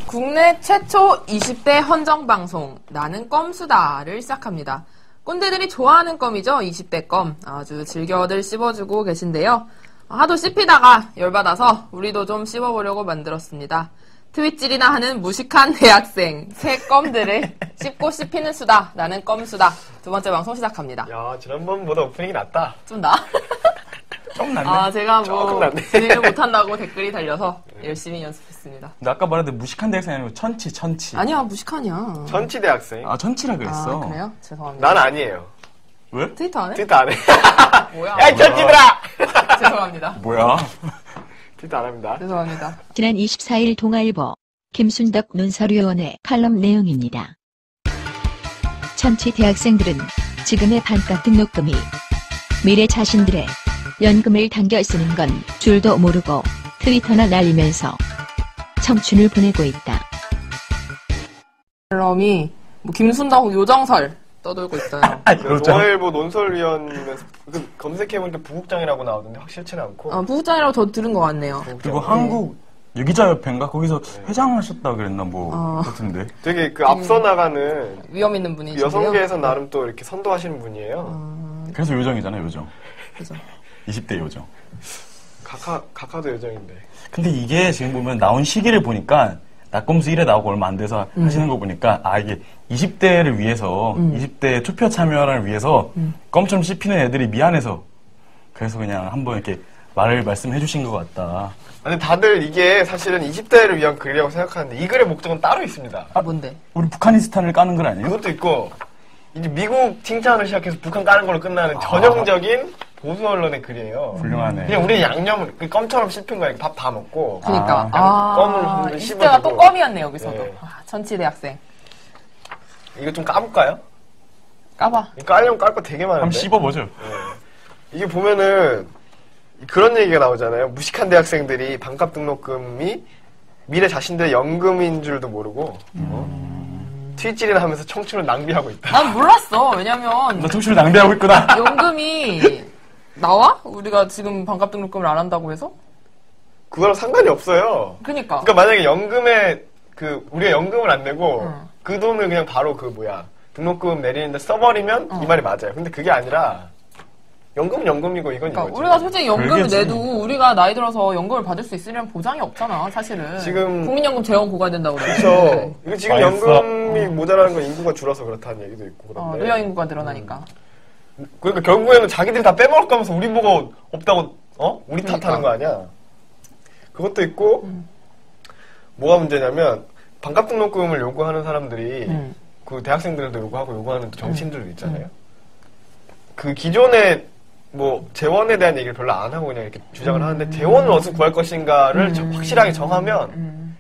국내 최초 20대 헌정방송 나는 껌수다를 시작합니다. 꼰대들이 좋아하는 껌이죠. 20대 껌. 아주 즐겨들 씹어주고 계신데요. 하도 씹히다가 열받아서 우리도 좀 씹어보려고 만들었습니다. 트윗질이나 하는 무식한 대학생 새 껌들을 씹고 씹히는 수다. 나는 껌수다. 두 번째 방송 시작합니다. 야, 지난번보다 오프닝이 낫다. 좀 나? 좀 낫네. 제가 진행을 못한다고 댓글이 달려서 열심히 연습했습니다. 근데 아까 말했는데 무식한 대학생이 아니고 천치. 아니야, 무식하냐. 천치 대학생. 천치라 그랬어. 그래요? 죄송합니다. 난 아니에요. 왜? 트위터 안 해? 트위터 안 해. 뭐야? 야, 이 천치들아! 죄송합니다. 뭐야? 트위터 안 합니다. 죄송합니다. 지난 24일 동아일보 김순덕 논설위원의 칼럼 내용입니다. 천치 대학생들은 지금의 반값 등록금이 미래 자신들의 연금을 당겨 쓰는 건 줄도 모르고 트위터나 날리면서 청춘을 보내고 있다. 칼럼이 김순덕 요정설 떠돌고 있어요. 동아일보 논설위원이면서 검색해보니까 부국장이라고 나오던데 확실치는 않고. 부국장이라고 저 들은 것 같네요. 그리고 한국 여기자협회인가 거기서 회장하셨다 그랬나 같은데. 되게 앞서 나가는 위험 있는 분이신데요. 여성계에서 나름 또 이렇게 선도하시는 분이에요. 그래서 요정이잖아요, 요정. 그죠. 20대 요정. 각하도 요정인데. 근데 이게 지금 보면 나온 시기를 보니까 낙검수 1에 나오고 얼마 안 돼서 하시는 거 보니까 이게 20대를 위해서 20대 투표 참여를 위해서 껌처럼 씹히는 애들이 미안해서 그래서 그냥 한번 이렇게 말씀해 주신 것 같다. 근데 다들 이게 사실은 20대를 위한 글이라고 생각하는데 이 글의 목적은 따로 있습니다. 뭔데? 우리 북한이스탄을 까는 글 아니에요? 이것도 있고 이제 미국 칭찬을 시작해서 북한 까는 걸로 끝나는 전형적인 보수 언론의 글이에요. 훌륭하네. 그냥 우리 양념 껌처럼 씹힌 거야. 밥 다 먹고. 그니까. 껌을 한 번 20대가 또 껌이었네, 여기서도. 네. 천치 대학생. 이거 좀 까볼까요? 까봐. 이거 까려면 깔 거 되게 많은데. 한번 씹어보죠. 이게 보면은 그런 얘기가 나오잖아요. 무식한 대학생들이 반값 등록금이 미래 자신들의 연금인 줄도 모르고 트윗질이나 하면서 청춘을 낭비하고 있다. 난 몰랐어. 왜냐면 너 청춘을 낭비하고 있구나. 연금이 나와? 우리가 지금 반값 등록금을 안 한다고 해서? 그거랑 상관이 없어요. 그니까. 그러니까 만약에 연금에 우리가 연금을 안 내고 그 돈을 그냥 바로 등록금 내리는데 써버리면 이 말이 맞아요. 근데 그게 아니라 연금은 연금이고 이건 그러니까 이거지. 우리가 솔직히 연금을 별개지. 내도 우리가 나이 들어서 연금을 받을 수 있으려면 보장이 없잖아, 사실은. 지금 국민연금 재원 고가야 된다고 그러는데. 그렇죠. 이거 지금 알겠어. 연금이 모자라는 건 인구가 줄어서 그렇다는 얘기도 있고 그런데. 노령 인구가 늘어나니까. 그러니까 결국에는 자기들이 다 빼먹을 거면서 우리 보고 없다고 우리 그러니까. 탓하는 거 아니야. 그것도 있고 뭐가 문제냐면 반값 등록금을 요구하는 사람들이 그 대학생들도 요구하는 또 정치인들도 있잖아요. 그 기존의 재원에 대한 얘기를 별로 안 하고 그냥 이렇게 주장을 하는데 재원을 어디서 구할 것인가를 확실하게 정하면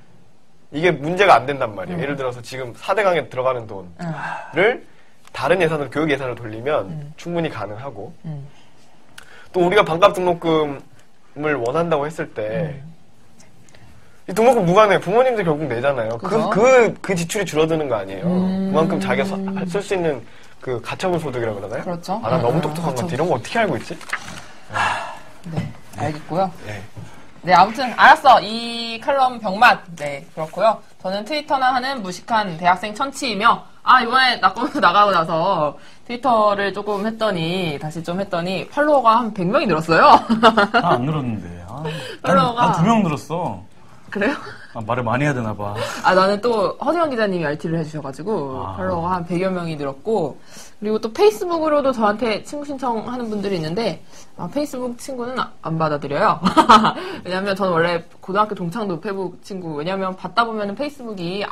이게 문제가 안 된단 말이에요. 예를 들어서 지금 4대강에 들어가는 돈을 다른 예산으로 교육 예산을 돌리면 충분히 가능하고 또 우리가 반값 등록금을 원한다고 했을 때 이 등록금 누가 내? 부모님들 결국 내잖아요. 그 지출이 줄어드는 거 아니에요. 그만큼 자기가 쓸 수 있는 그 가처분 소득이라고 그러나요? 그렇죠. 나 너무 똑똑한 것 같아. 이런 거 어떻게 알고 있지? 네, 알겠고요. 네. 네, 아무튼 알았어. 이 칼럼 병맛. 네, 그렇고요. 저는 트위터나 하는 무식한 대학생 천치이며 이번에 낙검수 나가고 나서 트위터를 조금 했더니 다시 좀 했더니 팔로워가 한 100명이 늘었어요. 안 늘었는데. 팔로워가 난 2명 늘었어. 그래요? 말을 많이 해야 되나 봐. 나는 또 허지원 기자님이 RT를 해주셔가지고 팔로워가 한 100여 명이 늘었고 그리고 또 페이스북으로도 저한테 친구 신청하는 분들이 있는데 페이스북 친구는 안 받아들여요. 왜냐면 저는 원래 고등학교 동창도 페북 친구 왜냐면 받다 보면 페이스북이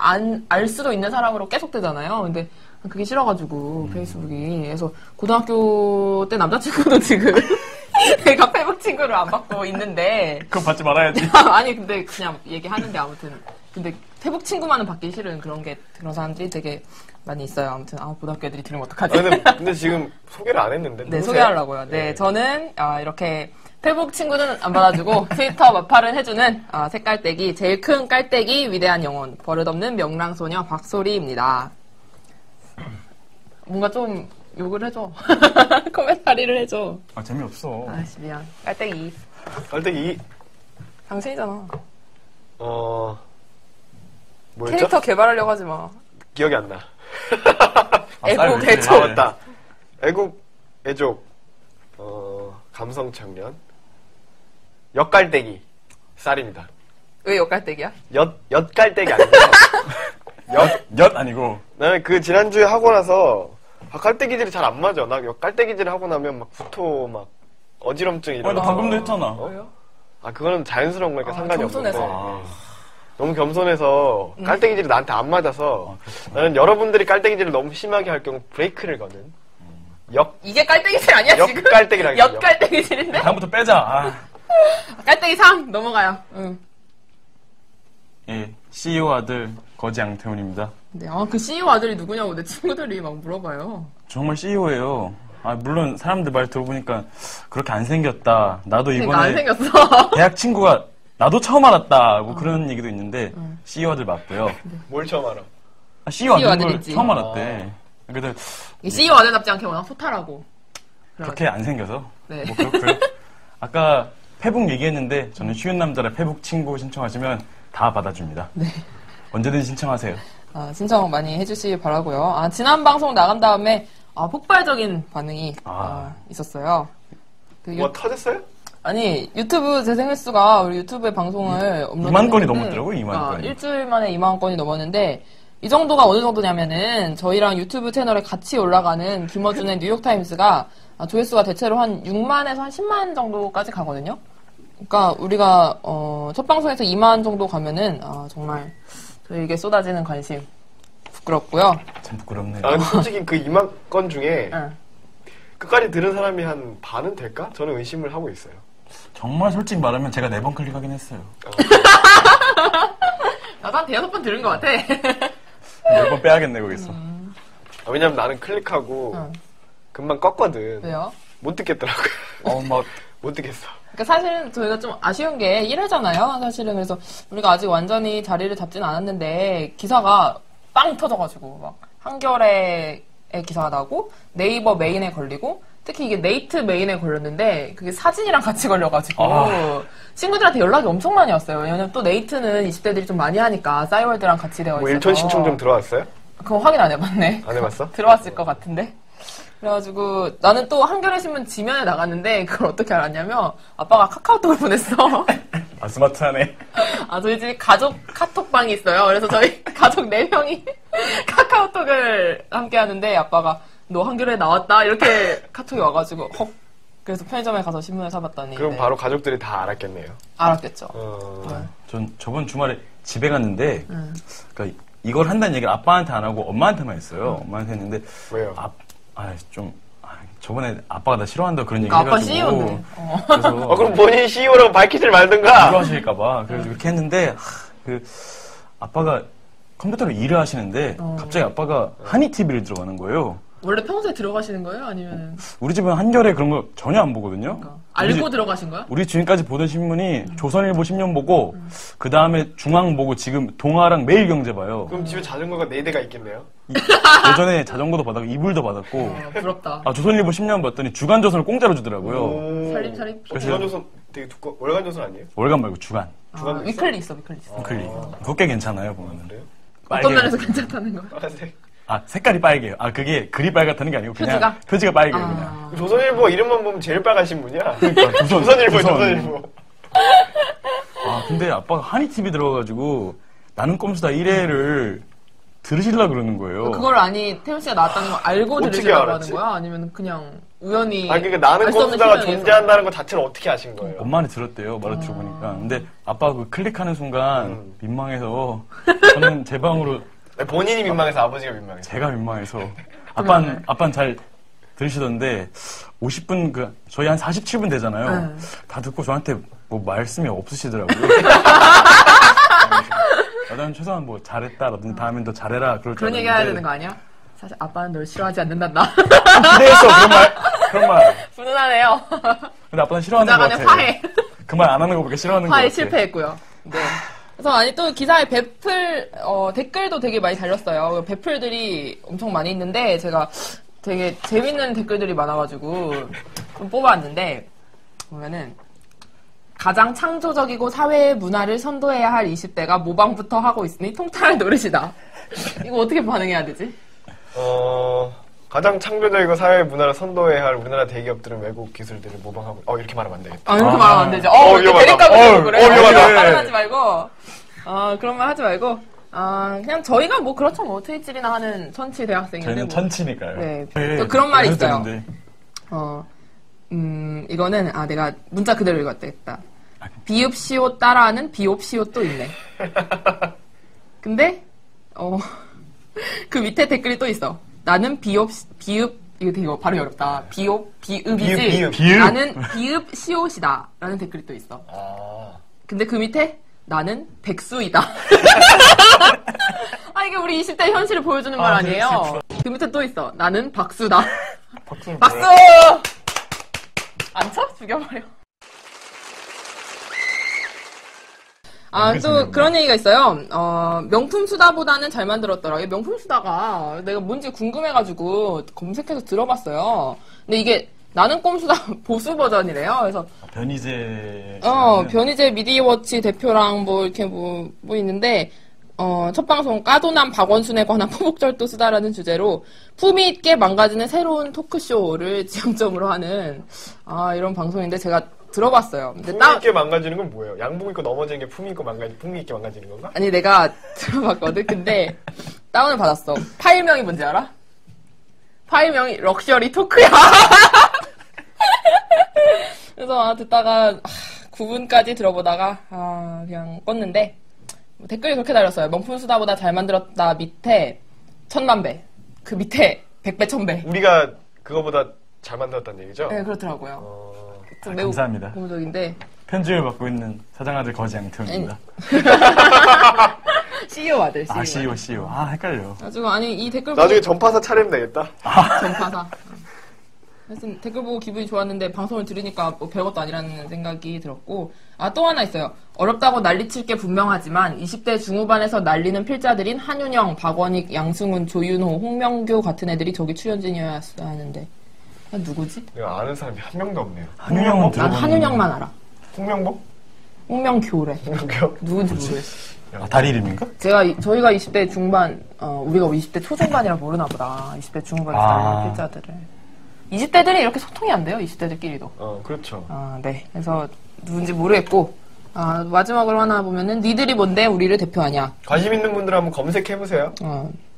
알 수도 있는 사람으로 계속 되잖아요. 근데 그게 싫어가지고 페이스북이 그래서 고등학교 때 남자친구도 지금 내가 페북 친구를 안 받고 있는데 그거 받지 말아야지. 아니 근데 그냥 얘기하는데 아무튼 근데 페북 친구만은 받기 싫은 그런 사람들이 되게 많이 있어요. 아무튼 고등학교 애들이 들으면 어떡하지? 근데 지금 소개를 안 했는데. 네, 소개하려고요. 네, 저는 이렇게 페북 친구는 안 받아주고 트위터 마팔은 해주는 색깔떼기 제일 큰 깔떼기 위대한 영혼 버릇없는 명랑소녀 박소리입니다. 뭔가 좀 욕을 해줘. 코멘타리를 해줘. 재미없어. 미안. 깔때기. 깔때기 당신이잖아. 뭐야 뭐였죠? 캐릭터 개발하려고 하지 마. 기억이 안 나. 애국, 애족. 아, 맞다. 애국, 애족, 감성 청년. 엿갈대기. 쌀입니다. 왜 역갈대기야? 엿갈대기 아니고요. 엿 아니고. 나는 그 지난주에 하고 나서, 깔때기질이 잘 안 맞아. 나 깔때기질 하고 나면 막 구토, 막, 어지럼증 이런. 나 방금도 했잖아. 왜요? 그거는 자연스러운 거니까 상관이 겸손해서. 없는데. 너무 겸손해서 깔때기질이 나한테 안 맞아서 나는 여러분들이 깔때기질을 너무 심하게 할 경우 브레이크를 거는 이게 깔때기질 아니야 지금? 엿깔때기라고 엿깔때기질인데? 다음부터 빼자. 깔때기 3 넘어가요. 응. 예, CEO 아들 거지 양태훈입니다. 네, 그 CEO 아들이 누구냐고 내 친구들이 막 물어봐요. 정말 CEO예요. 물론 사람들 말 들어보니까 그렇게 안 생겼다. 나도 그러니까 이번에 안 생겼어. 대학 친구가 나도 처음 알았다. 뭐 그런 얘기도 있는데 CEO 아들 맞고요. 뭘 처음 알아? CEO 아들 아들이지. 처음 알았대. 그래서 이 CEO 아들답지 않게 워낙 소탈하고. 그렇게 안 생겨서 네. 뭐 그렇고요. 아까 페북 얘기했는데 저는 쉬운 남자라 페북 친구 신청하시면 다 받아줍니다. 네. 언제든지 신청하세요. 신청 많이 해주시기 바라고요. 지난 방송 나간 다음에 폭발적인 반응이 있었어요. 뭐 터졌어요? 아니 유튜브 재생 횟수가 우리 유튜브에 방송을 업로드 2만 건이 넘었더라고요. 2만 건이. 일주일 만에 2만 건이 넘었는데 이 정도가 어느 정도냐면은 저희랑 유튜브 채널에 같이 올라가는 김어준의 뉴욕타임스가 조회수가 대체로 한 6만에서 한 10만 정도까지 가거든요. 그러니까 우리가 첫 방송에서 2만 정도 가면은 정말 저희에게 쏟아지는 관심 부끄럽고요. 참 부끄럽네요. 근데 솔직히 그 2만 건 중에 응. 끝까지 들은 사람이 한 반은 될까? 저는 의심을 하고 있어요. 정말 솔직히 말하면 제가 4번 클릭하긴 했어요. 나도 한 5번 들은 것 같아. 4번 빼야겠네 거기서. 왜냐면 나는 클릭하고 금방 껐거든. 왜요? 못 듣겠더라고요. 막 못 듣겠어. 그러니까 사실은 저희가 좀 아쉬운 게 1회잖아요. 사실은 그래서 우리가 아직 완전히 자리를 잡지는 않았는데 기사가 빵 터져가지고 막 한겨레에 기사가 나고 네이버 메인에 걸리고 특히 이게 네이트 메인에 걸렸는데 그게 사진이랑 같이 걸려가지고 친구들한테 연락이 엄청 많이 왔어요. 왜냐면 또 네이트는 20대들이 좀 많이 하니까 싸이월드랑 같이 되어 있어서 뭐 일촌 신청 좀 들어왔어요? 그거 확인 안 해봤네. 안 해봤어? 들어왔을 것 같은데. 그래가지고 나는 또 한겨레신문 지면에 나갔는데 그걸 어떻게 알았냐면 아빠가 카카오톡을 보냈어. 스마트하네. 저희 집에 가족 카톡방이 있어요. 그래서 저희 가족 4명이 카카오톡을 함께 하는데 아빠가 너 한겨레에 나왔다 이렇게 카톡이 와가지고 헉. 그래서 편의점에 가서 신문을 사봤더니 그럼 바로 가족들이 다 알았겠네요. 알았겠죠. 전 저번 주말에 집에 갔는데 그러니까 이걸 한다는 얘기를 아빠한테 안 하고 엄마한테만 했어요. 엄마한테 했는데 왜요? 저번에 아빠가 나 싫어한다 그런 얘기 그러니까 해가지고 아빠 CEO인데. 그래서 그럼 본인 CEO라고 밝히질 말든가. 싫어하실까봐 그래서 그렇게 했는데 아빠가 컴퓨터로 일을 하시는데 갑자기 아빠가 한이 TV를 들어가는 거예요. 원래 평소에 들어가시는 거예요? 아니면 우리 집은 한겨레 그런 거 전혀 안 보거든요. 그러니까. 알고 들어가신 거야? 우리 지금까지 보던 신문이 조선일보 신문 보고 그 다음에 중앙 보고 지금 동아랑 매일경제 봐요. 그럼 집에 자전거가 4대가 있겠네요? 예전에 자전거도 받았고 이불도 받았고 부럽다. 조선일보 10년 봤더니 주간조선을 공짜로 주더라고요. 살림살이 주간조선 되게 월간조선 아니에요? 월간 말고 주간. 위클리 있어, 위클리 있어. 위클리. 그거 꽤 괜찮아요 보면은. 그래요? 어떤 면에서 괜찮다는 거? 빨간색. 색깔이 빨개요. 그게 글이 빨갛다는 게 아니고 그냥 표지가 빨개요 그냥. 조선일보 이름만 보면 제일 빨간 신문이야. 그러니까 조선일보. 근데 아빠가 한이 TV 들어가가지고 나는 꼼수다 1회를 들으시려고 그러는 거예요. 그걸 태훈 씨가 나왔다는 걸 알고 어떻게 들으시려고 알았지? 하는 거야? 아니면 그냥 우연히 그러니까 나는 알수 없는 꼼수다가 필요에 존재한다는 것 자체를 어떻게 아신 거예요? 엄마한테 들었대요. 말을 들어보니까. 근데 아빠가 그 클릭하는 순간 민망해서 저는 제 방으로 본인이 민망해서 아버지가 민망해서. 제가 민망해서 아빠는 잘 들으시던데 50분 저희 한 47분 되잖아요. 다 듣고 저한테 뭐 말씀이 없으시더라고요. 나는 최소한 뭐 잘했다라든지 다음엔 더 잘해라 그럴 줄 그런 얘기 해야 되는 거 아니야? 사실 아빠는 널 싫어하지 않는단다. 기대했어 그런 말. 훈훈하네요. 근데 아빠는 싫어하는 것 부자간의 같아. 화해. 그 말 안 하는 거 보니까 싫어하는 것 화해 같아. 실패했고요. 네. 그래서 또 기사에 댓글도 되게 많이 달렸어요. 베풀들이 엄청 많이 있는데 제가 되게 재밌는 댓글들이 많아가지고 좀 뽑아왔는데 보면은 가장 창조적이고 사회의 문화를 선도해야 할 20대가 모방부터 하고 있으니 통탄할 노릇이다. 이거 어떻게 반응해야 되지? 가장 창조적이고 사회의 문화를 선도해야 할 우리나라 대기업들은 외국 기술들을 모방하고 이렇게 말하면 안 되겠다. 이렇게 말하면 안 되죠. 이렇게 대립감을 그래. 그런 말 하지 말고 그런 말 하지 말고 그냥 저희가 뭐 그렇죠. 뭐 트위질이나 하는 천치 대학생인데 저희는 뭐. 천치니까요. 네. 또 그런 말이 있어요. 이거는 내가 문자 그대로 읽었겠다. 비읍시옷 따라하는 비옵시옷도 있네. 근데 그 밑에 댓글이 또 있어. 나는 비읍 이거 발음이 어렵다. 비읍이지. 비읍. 나는 비읍 시옷이다. 라는 댓글이 또 있어. 근데 그 밑에 나는 백수이다. 이게 우리 20대 현실을 보여주는 말 아니에요? 그 밑에 또 있어. 나는 박수다. 박수! 안 쳐? 죽여버려. 또 그런 얘기가 있어요. 명품 수다보다는 잘 만들었더라. 명품 수다가 내가 뭔지 궁금해가지고 검색해서 들어봤어요. 근데 이게 나는 꼼수다 보수 버전이래요. 그래서 변희재 변희재 미디어워치 대표랑 뭐 이렇게 뭐 있는데 첫 방송 까도남 박원순에 관한 포복절도 수다라는 주제로 품위 있게 망가지는 새로운 토크쇼를 지향점으로 하는 이런 방송인데 제가 들어봤어요. 근데 품위 있게 망가지는 건 뭐예요? 양복 입고 넘어지는 게 품위 있게 망가지는 건가? 아니 내가 들어봤거든. 근데 다운을 받았어. 파일명이 뭔지 알아? 파일명이 럭셔리 토크야. 그래서 듣다가 9분까지 들어보다가 그냥 껐는데 댓글이 그렇게 달렸어요. 명품 수다보다 잘 만들었다 밑에 1000만 배. 그 밑에 100배 1000배. 우리가 그거보다 잘 만들었다는 얘기죠? 네, 그렇더라고요. 매우 감사합니다. 고무적인데 편집을 맡고 있는 사장아들 거지 양태훈입니다. CEO 아들. CEO. 헷갈려. 나중에 이 댓글 나중에 전파사 차리면 되겠다. 전파사. 하여튼 댓글 보고 기분이 좋았는데 방송을 들으니까 뭐 별것도 아니라는 생각이 들었고 또 하나 있어요. 어렵다고 난리칠 게 분명하지만 20대 중후반에서 난리는 필자들인 한윤영, 박원익, 양승훈, 조윤호, 홍명교 같은 애들이 저기 출연진이어야 하는데 누구지? 내가 아는 사람이 한 명도 없네요. 한윤영은 난 한윤영만 알아. 홍명보? 홍명교래. 홍명교? 누군지 모르겠어. 다리 이름인가? 저희가 20대 중반, 우리가 20대 초중반이라 모르나 보다. 20대 중후반에서 난리는 필자들을. 20대들이 이렇게 소통이 안 돼요, 20대들끼리도. 그렇죠. 네. 그래서 누군지 모르겠고, 마지막으로 하나 보면은, 니들이 뭔데 우리를 대표하냐. 관심 있는 분들 한번 검색해보세요.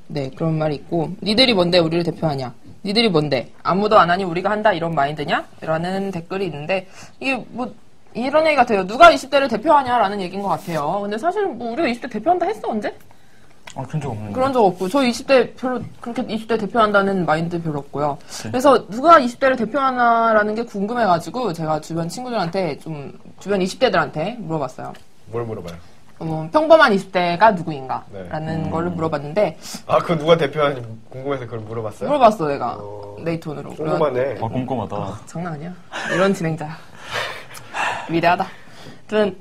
네, 그런 말이 있고, 니들이 뭔데 우리를 대표하냐. 니들이 뭔데? 아무도 안 하니 우리가 한다 이런 마인드냐? 라는 댓글이 있는데, 이게 뭐, 이런 얘기 같아요. 누가 20대를 대표하냐라는 얘기인 것 같아요. 근데 사실 뭐 우리가 20대 대표한다 했어, 언제? 그런 적 없는데. 그런 적 없고, 저 20대 별로, 그렇게 20대 대표한다는 마인드 별로 없고요. 그래서 누가 20대를 대표하나라는 게 궁금해가지고, 제가 주변 친구들한테 주변 20대들한테 물어봤어요. 뭘 물어봐요? 평범한 20대가 누구인가? 네. 라는 거를 물어봤는데. 그거 누가 대표하는지 궁금해서 그걸 물어봤어요? 물어봤어, 내가. 네이톤으로. 궁금하네. 꼼꼼하다. 장난 아니야. 이런 진행자. 위대하다.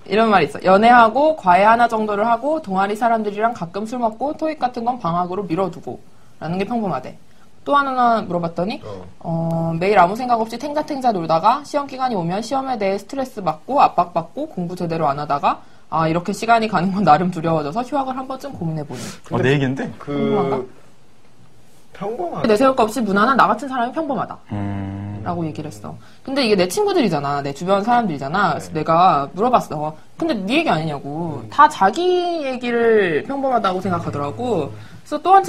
이런 말이 있어. 연애하고 과외 하나 정도를 하고 동아리 사람들이랑 가끔 술 먹고 토익 같은 건 방학으로 미뤄두고 라는 게 평범하대. 또 하나 물어봤더니 매일 아무 생각 없이 탱자탱자 놀다가 시험 기간이 오면 시험에 대해 스트레스 받고 압박받고 공부 제대로 안 하다가 이렇게 시간이 가는 건 나름 두려워져서 휴학을 한 번쯤 고민해보니. 내 얘기인데? 평범하다. 내세울 거 없이 무난한 나 같은 사람이 평범하다. 라고 얘기를 했어. 근데 이게 내 친구들이잖아. 내 주변 사람들이잖아. 그래서 내가 물어봤어. 근데 네 얘기 아니냐고. 다 자기 얘기를 평범하다고 생각하더라고. 그래서 또 한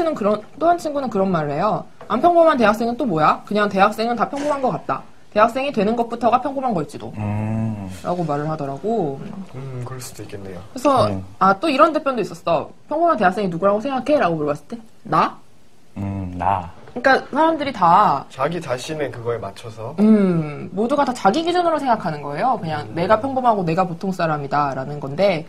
친구는 그런 말을 해요. 안 평범한 대학생은 또 뭐야? 그냥 대학생은 다 평범한 것 같다. 대학생이 되는 것부터가 평범한 걸지도. 라고 말을 하더라고. 그럴 수도 있겠네요. 그래서 또 이런 답변도 있었어. 평범한 대학생이 누구라고 생각해? 라고 물어봤을 때 나? 나. 그러니까 사람들이 다 자기 자신의 그거에 맞춰서 모두가 다 자기 기준으로 생각하는 거예요. 그냥 내가 평범하고 내가 보통 사람이다라는 건데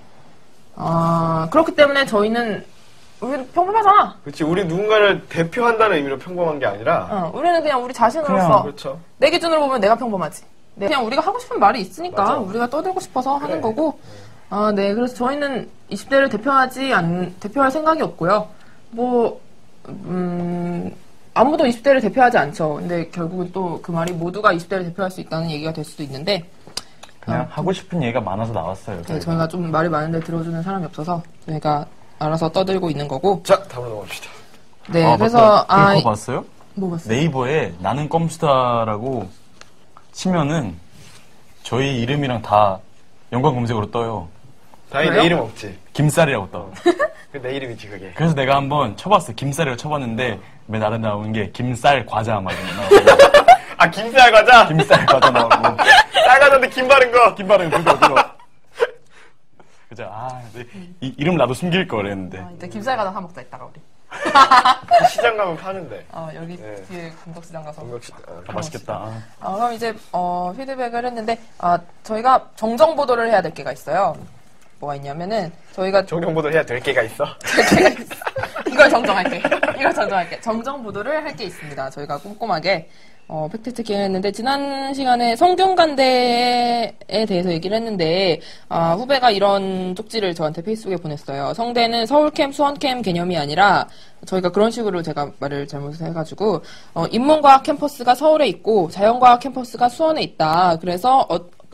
그렇기 때문에 우리는 평범하잖아. 그렇지. 우리 누군가를 대표한다는 의미로 평범한 게 아니라 우리는 그냥 우리 자신으로서 그렇죠. 내 기준으로 보면 내가 평범하지. 그냥 우리가 하고 싶은 말이 있으니까 맞아. 우리가 떠들고 싶어서 하는 거고 네. 그래서 저희는 20대를 대표할 생각이 없고요. 아무도 20대를 대표하지 않죠. 근데 결국은 또 그 말이 모두가 20대를 대표할 수 있다는 얘기가 될 수도 있는데 그냥 하고 싶은 얘기가 많아서 나왔어요. 네, 저희가 좀 말이 많은데 들어주는 사람이 없어서 저희가 알아서 떠들고 있는 거고. 자, 다음으로 넘어갑시다. 네, 그래서 그거 봤어요? 뭐 봤어요? 네이버에 나는 껌스타라고 치면은 저희 이름이랑 다 연관 검색으로 떠요. 다행히 내 이름 없지. 김쌀이라고 떠. 내 이름이지 그게. 그래서 내가 한번 쳐봤어. 김쌀이라고 쳐봤는데 맨 아래 나오는 게 김쌀 과자 막 이런 거 나오고. 아, 김쌀 과자? 김쌀 과자 나오고. 쌀 과자인데 김 바른 거. 김 바른 그거. 그죠? 이름 나도 숨길 걸 그랬는데. 이제 김쌀 가다 사 먹자 이따가 우리. 시장 가면 파는데. 여기 뒤에 공덕시장 가서. 맛있겠다. 그럼 이제 피드백을 했는데 저희가 정정 보도를 해야 될 게가 있어요. 뭐가 있냐면은 저희가 정정 보도를 해야 될 게가 있어. 이걸 정정할게. 정정 보도를 할 게 있습니다. 저희가 꼼꼼하게 팩트 체킹을 했는데 지난 시간에 성균관대에 대해서 얘기를 했는데 후배가 이런 쪽지를 저한테 페이스북에 보냈어요. 성대는 서울캠, 수원캠 개념이 아니라 저희가 그런 식으로 제가 말을 잘못해가지고 인문과학 캠퍼스가 서울에 있고 자연과학 캠퍼스가 수원에 있다. 그래서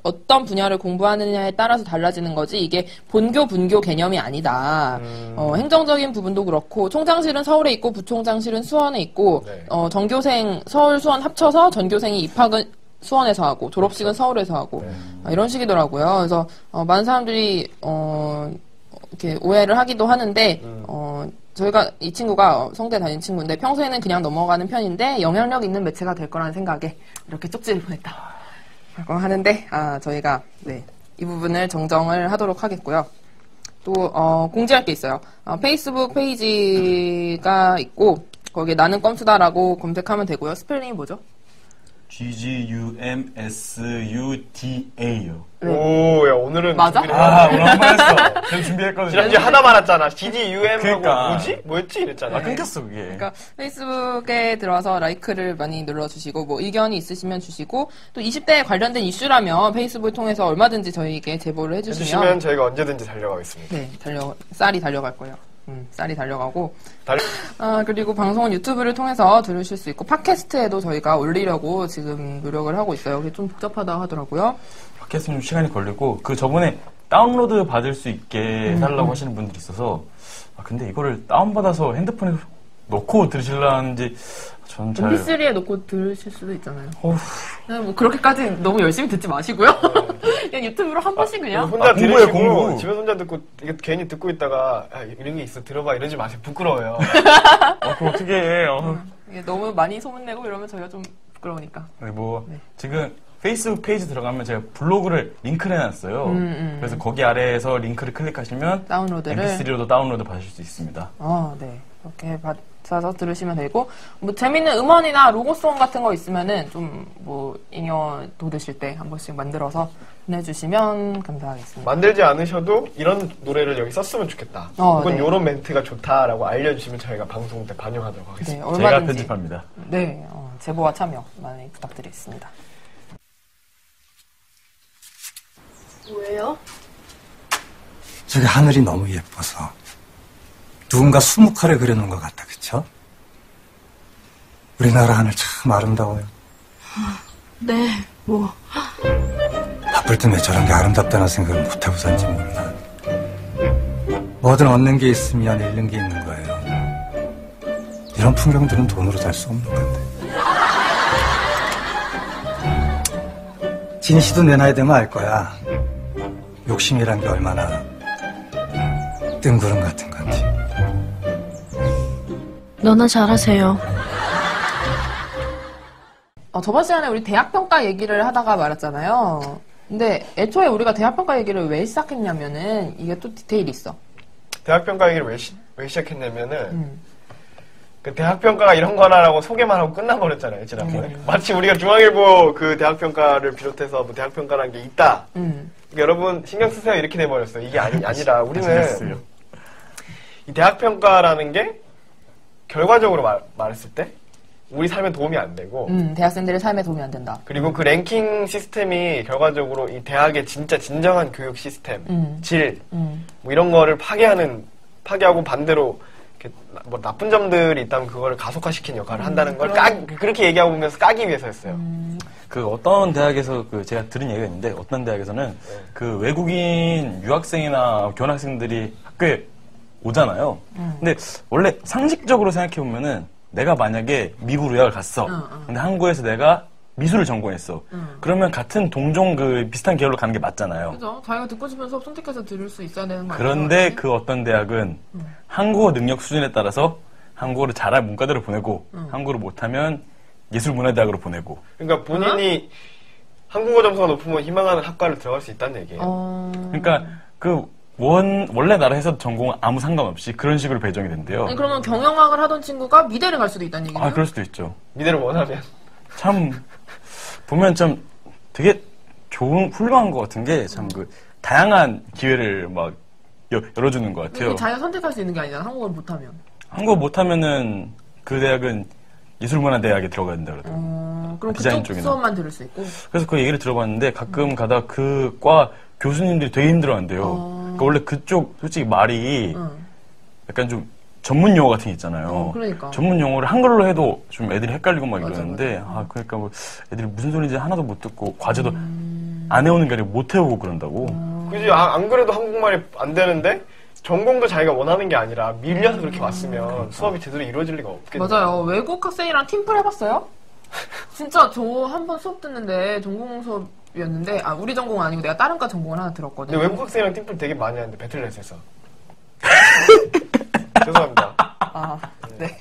어떤 분야를 공부하느냐에 따라서 달라지는 거지 이게 본교 분교 개념이 아니다. 행정적인 부분도 그렇고 총장실은 서울에 있고 부총장실은 수원에 있고 네. 전교생 서울 수원 합쳐서 전교생이 입학은 수원에서 하고 졸업식은 서울에서 하고 이런 식이더라고요. 그래서 많은 사람들이 이렇게 오해를 하기도 하는데 저희가 이 친구가 성대 다닌 친구인데 평소에는 그냥 넘어가는 편인데 영향력 있는 매체가 될 거라는 생각에 이렇게 쪽지를 보냈다. 라고 하는데 저희가 이 부분을 정정을 하도록 하겠고요. 또 공지할 게 있어요. 페이스북 페이지가 있고 거기에 나는 껌수다라고 검색하면 되고요. 스펠링이 뭐죠? GGUMSUDA요. 오, 야, 오늘은. 맞아? 오늘 한 번 했어. 제가 준비했거든요. 지난주에 하나 말았잖아. GGUM 그러니까. 뭐지? 뭐였지? 이랬잖아. 끊겼어, 그게. 그러니까 페이스북에 들어와서 라이크를 많이 눌러주시고 뭐 의견이 있으시면 주시고 또 20대에 관련된 이슈라면 페이스북을 통해서 얼마든지 저희에게 제보를 해주시면 저희가 언제든지 달려가겠습니다. 네, 쌀이 달려갈 거예요. 쌀이 달려가고 그리고 방송은 유튜브를 통해서 들으실 수 있고 팟캐스트에도 저희가 올리려고 지금 노력을 하고 있어요. 그게 좀 복잡하다 하더라고요. 팟캐스트는 좀 시간이 걸리고 저번에 다운로드 받을 수 있게 해달라고 하시는 분들이 있어서 근데 이거를 다운받아서 핸드폰에 놓고 들으실라는지 전 잘... MP3에 놓고 들으실 수도 있잖아요. 그냥 뭐 그렇게까지 너무 열심히 듣지 마시고요. 그냥 유튜브로 한 번씩 그냥 혼자 들으시고 공부. 집에서 혼자 듣고 이게 괜히 듣고 있다가 이런 게 있어 들어봐 이러지 마세요. 부끄러워요. 그거 어떻게 해. 이게 너무 많이 소문내고 이러면 저희가 좀 부끄러우니까. 지금 페이스북 페이지 들어가면 제가 블로그를 링크를 해놨어요. 그래서 거기 아래에서 링크를 클릭하시면 다운로드를 MP3로도 다운로드 받으실 수 있습니다. 네. 그렇게 받아서 들으시면 되고 뭐 재밌는 음원이나 로고송 같은 거 있으면은 좀 뭐 잉여 돋으실 때 한 번씩 만들어서 보내주시면 감사하겠습니다. 만들지 않으셔도 이런 노래를 여기 썼으면 좋겠다. 혹은 이런 멘트가 좋다라고 알려주시면 저희가 방송 때 반영하도록 하겠습니다. 네, 제가 편집합니다. 네, 제보와 참여 많이 부탁드리겠습니다. 뭐예요? 저기 하늘이 너무 예뻐서 누군가 수묵화를 그려놓은 것 같다, 그쵸? 우리나라 하늘 참 아름다워요. 네, 뭐. 바쁠 때 왜 저런 게 아름답다는 생각을 못하고 산지 몰라. 뭐든 얻는 게 있으면 잃는 게 있는 거예요. 이런 풍경들은 돈으로 살 수 없는 건데. 진희 씨도 내 나이 되면 알 거야. 욕심이란 게 얼마나 뜬구름 같은 건지. 너나 잘하세요. 저번 시간에 우리 대학평가 얘기를 하다가 말았잖아요. 근데 애초에 우리가 대학평가 얘기를 왜 시작했냐면은 이게 또 디테일이 있어. 대학평가 얘기를 왜 시작했냐면은 그 대학평가가 이런 거라고 소개만 하고 끝나버렸잖아요, 지난번에. 마치 우리가 중앙일보 그 대학평가를 비롯해서 뭐 대학평가라는 게 있다. 그러니까 여러분 신경 쓰세요 이렇게 돼버렸어요. 이게 아니라 우리는 이 대학평가라는 게 결과적으로 말했을 때 우리 삶에 도움이 안 되고 대학생들의 삶에 도움이 안 된다. 그리고 그 랭킹 시스템이 결과적으로 이 대학의 진정한 교육 시스템, 질, 뭐 이런 거를 파괴하고 반대로 뭐 나쁜 점들이 있다면 그거를 가속화시키는 역할을 한다는 걸 그렇게 얘기하고 보면서 까기 위해서였어요. 그 어떤 대학에서 그 제가 들은 얘기가 있는데 어떤 대학에서는 그 외국인 유학생이나 교환학생들이 학교에 오잖아요. 근데 원래 상식적으로 생각해 보면은 내가 만약에 미국 유학을 갔어. 근데 한국에서 내가 미술을 전공했어. 그러면 같은 동종 그 비슷한 계열로 가는 게 맞잖아요. 그죠. 자기가 듣고 싶은 수업 선택해서 들을 수 있어야 되는 거 아니에요? 그런데 그 어떤 대학은 한국어 능력 수준에 따라서 한국어를 잘할 문과대로 보내고 한국어를 못하면 예술문화대학으로 보내고. 그러니까 본인이 한국어 점수가 높으면 희망하는 학과를 들어갈 수 있다는 얘기예요. 그러니까 그 원래 나라에서 전공은 아무 상관없이 그런 식으로 배정이 된대요. 아니, 그러면 경영학을 하던 친구가 미대를 갈 수도 있다는 얘기네요? 아, 그럴 수도 있죠. 미대를 원하면. 참 보면 좀 되게 좋은 훌륭한 것 같은 게 참 그 다양한 기회를 막 열어주는 것 같아요. 자기가 선택할 수 있는 게 아니잖아. 한국어를 못하면. 한국어 못하면은 그 대학은 예술문화대학에 들어가야 된다 그러더라고요. 그럼 디자인 그쪽 쪽이나. 수업만 들을 수 있고. 그래서 그 얘기를 들어봤는데 가끔 가다 그 과 교수님들이 되게 힘들어한대요. 그러니까 원래 그쪽 솔직히 말이 약간 좀 전문 용어 같은 게 있잖아요. 그러니까. 전문 용어를 한글로 해도 좀 애들이 헷갈리고 막 이러는데, 맞아. 그러니까 뭐 애들이 무슨 소리인지 하나도 못 듣고, 과제도 안 해오는 게 아니라 못 해오고 그런다고. 그지? 안 그래도 한국말이 안 되는데, 전공도 자기가 원하는 게 아니라 밀려서 그렇게 왔으면 수업이 제대로 이루어질 리가 없겠네요. 맞아요. 외국 학생이랑 팀플 해봤어요? 진짜 저 한 번 수업 듣는데, 전공 수업이었는데, 우리 전공은 아니고 내가 다른 과 전공을 하나 들었거든요. 근데 외국 학생이랑 팀플 되게 많이 하는데, 배틀넷에서. 죄송합니다. 네.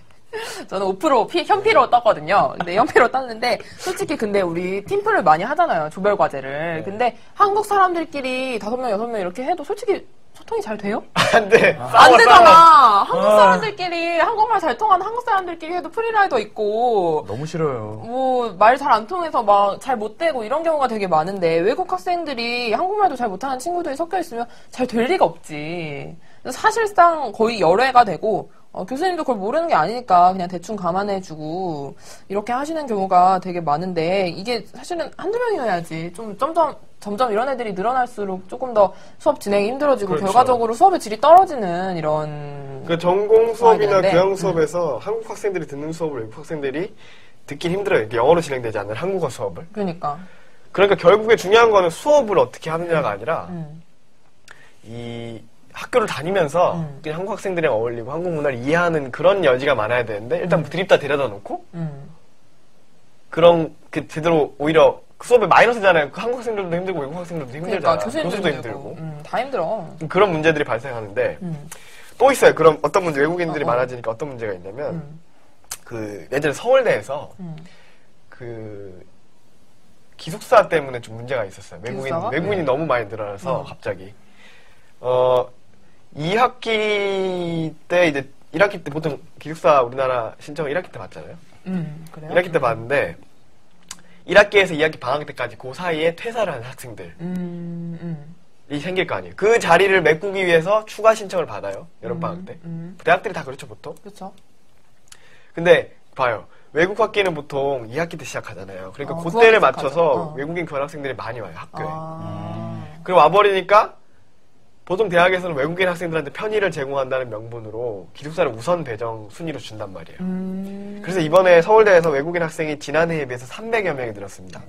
저는 5% 현피로 떴거든요. 근데 현피로 떴는데, 솔직히 근데 우리 팀플을 많이 하잖아요. 조별 과제를. 네. 근데 한국 사람들끼리 5명, 6명 이렇게 해도 솔직히 소통이 잘 돼요? 안 돼. 안 되잖아. 한국 사람들끼리, 한국말 잘 통하는 한국 사람들끼리 해도 프리라이더 있고, 너무 싫어요. 뭐, 말 잘 안 통해서 막 잘 못 되고 이런 경우가 되게 많은데, 외국 학생들이 한국말도 잘 못하는 친구들이 섞여 있으면 잘 될 리가 없지. 사실상 거의 열애가 되고, 교수님도 그걸 모르는 게 아니니까 그냥 대충 감안해주고, 이렇게 하시는 경우가 되게 많은데, 이게 사실은 한두 명이어야지. 좀 점점 이런 애들이 늘어날수록 조금 더 수업 진행이 힘들어지고, 그렇죠. 결과적으로 수업의 질이 떨어지는 이런. 그 전공 수업이나 되는데, 교양 수업에서 한국 학생들이 듣는 수업을 외국 학생들이 듣긴 힘들어요. 영어로 진행되지 않는 한국어 수업을. 그러니까 결국에 중요한 거는 수업을 어떻게 하느냐가 아니라, 이 학교를 다니면서 그냥 한국 학생들이랑 어울리고 한국 문화를 이해하는 그런 여지가 많아야 되는데, 일단 드립다 데려다 놓고, 그런, 제대로 오히려 수업에 마이너스잖아요. 그 한국 학생들도 힘들고 외국 학생들도 힘들잖아. 그러니까 교수님도 힘들고. 다 힘들어. 그런 문제들이 발생하는데, 또 있어요. 그럼 어떤 문제, 외국인들이 많아지니까 어떤 문제가 있냐면, 예전에 서울대에서, 기숙사 때문에 좀 문제가 있었어요. 외국인이 너무 많이 늘어나서, 갑자기. 2학기 때, 이제, 1학기 때 보통 기숙사 우리나라 신청을 1학기 때 받잖아요. 그래요? 1학기 때 받는데, 1학기에서 2학기 방학 때까지 그 사이에 퇴사를 하는 학생들이 생길 거 아니에요. 그 자리를 메꾸기 위해서 추가 신청을 받아요. 여름방학 때. 대학들이 다 그렇죠, 보통. 그렇죠. 근데, 봐요. 외국 학기는 보통 2학기 때 시작하잖아요. 그러니까 그때를 맞춰서 외국인 교환학생들이 많이 와요, 학교에. 그리고 와버리니까, 보통 대학에서는 외국인 학생들한테 편의를 제공한다는 명분으로 기숙사를 우선 배정 순위로 준단 말이에요. 그래서 이번에 서울대에서 외국인 학생이 지난해에 비해서 300여 명이 늘었습니다.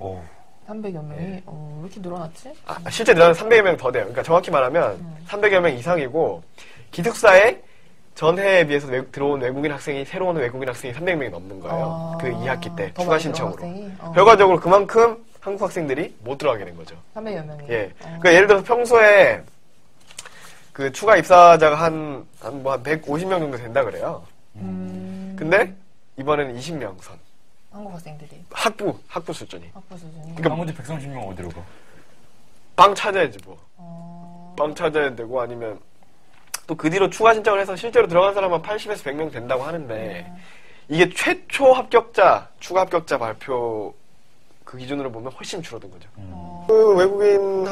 300여 명이? 네. 왜 이렇게 늘어났지? 실제 늘어나면 300여 명 더 돼요. 그러니까 정확히 말하면 300여 명 이상이고, 기숙사에 전해에 비해서 들어온 외국인 학생이, 새로운 외국인 학생이 300명이 넘는 거예요. 그 2학기 때 추가 신청으로. 결과적으로 그만큼 한국 학생들이 못 들어가게 된 거죠. 300여 명이? 예. 그러니까 예를 들어서 평소에 그 추가 입사자가 한 150명 정도 된다 그래요. 근데 이번에는 20명 선. 한국 학생들이. 학부 수준이. 학부 수준이. 그러니까 나머지 130명 어디로 가? 빵 찾아야지 뭐. 빵 찾아야 되고, 아니면 또 그 뒤로 추가 신청을 해서 실제로 들어간 사람은 80에서 100명 된다고 하는데, 이게 최초 합격자, 추가 합격자 발표 그 기준으로 보면 훨씬 줄어든 거죠. 그 외국인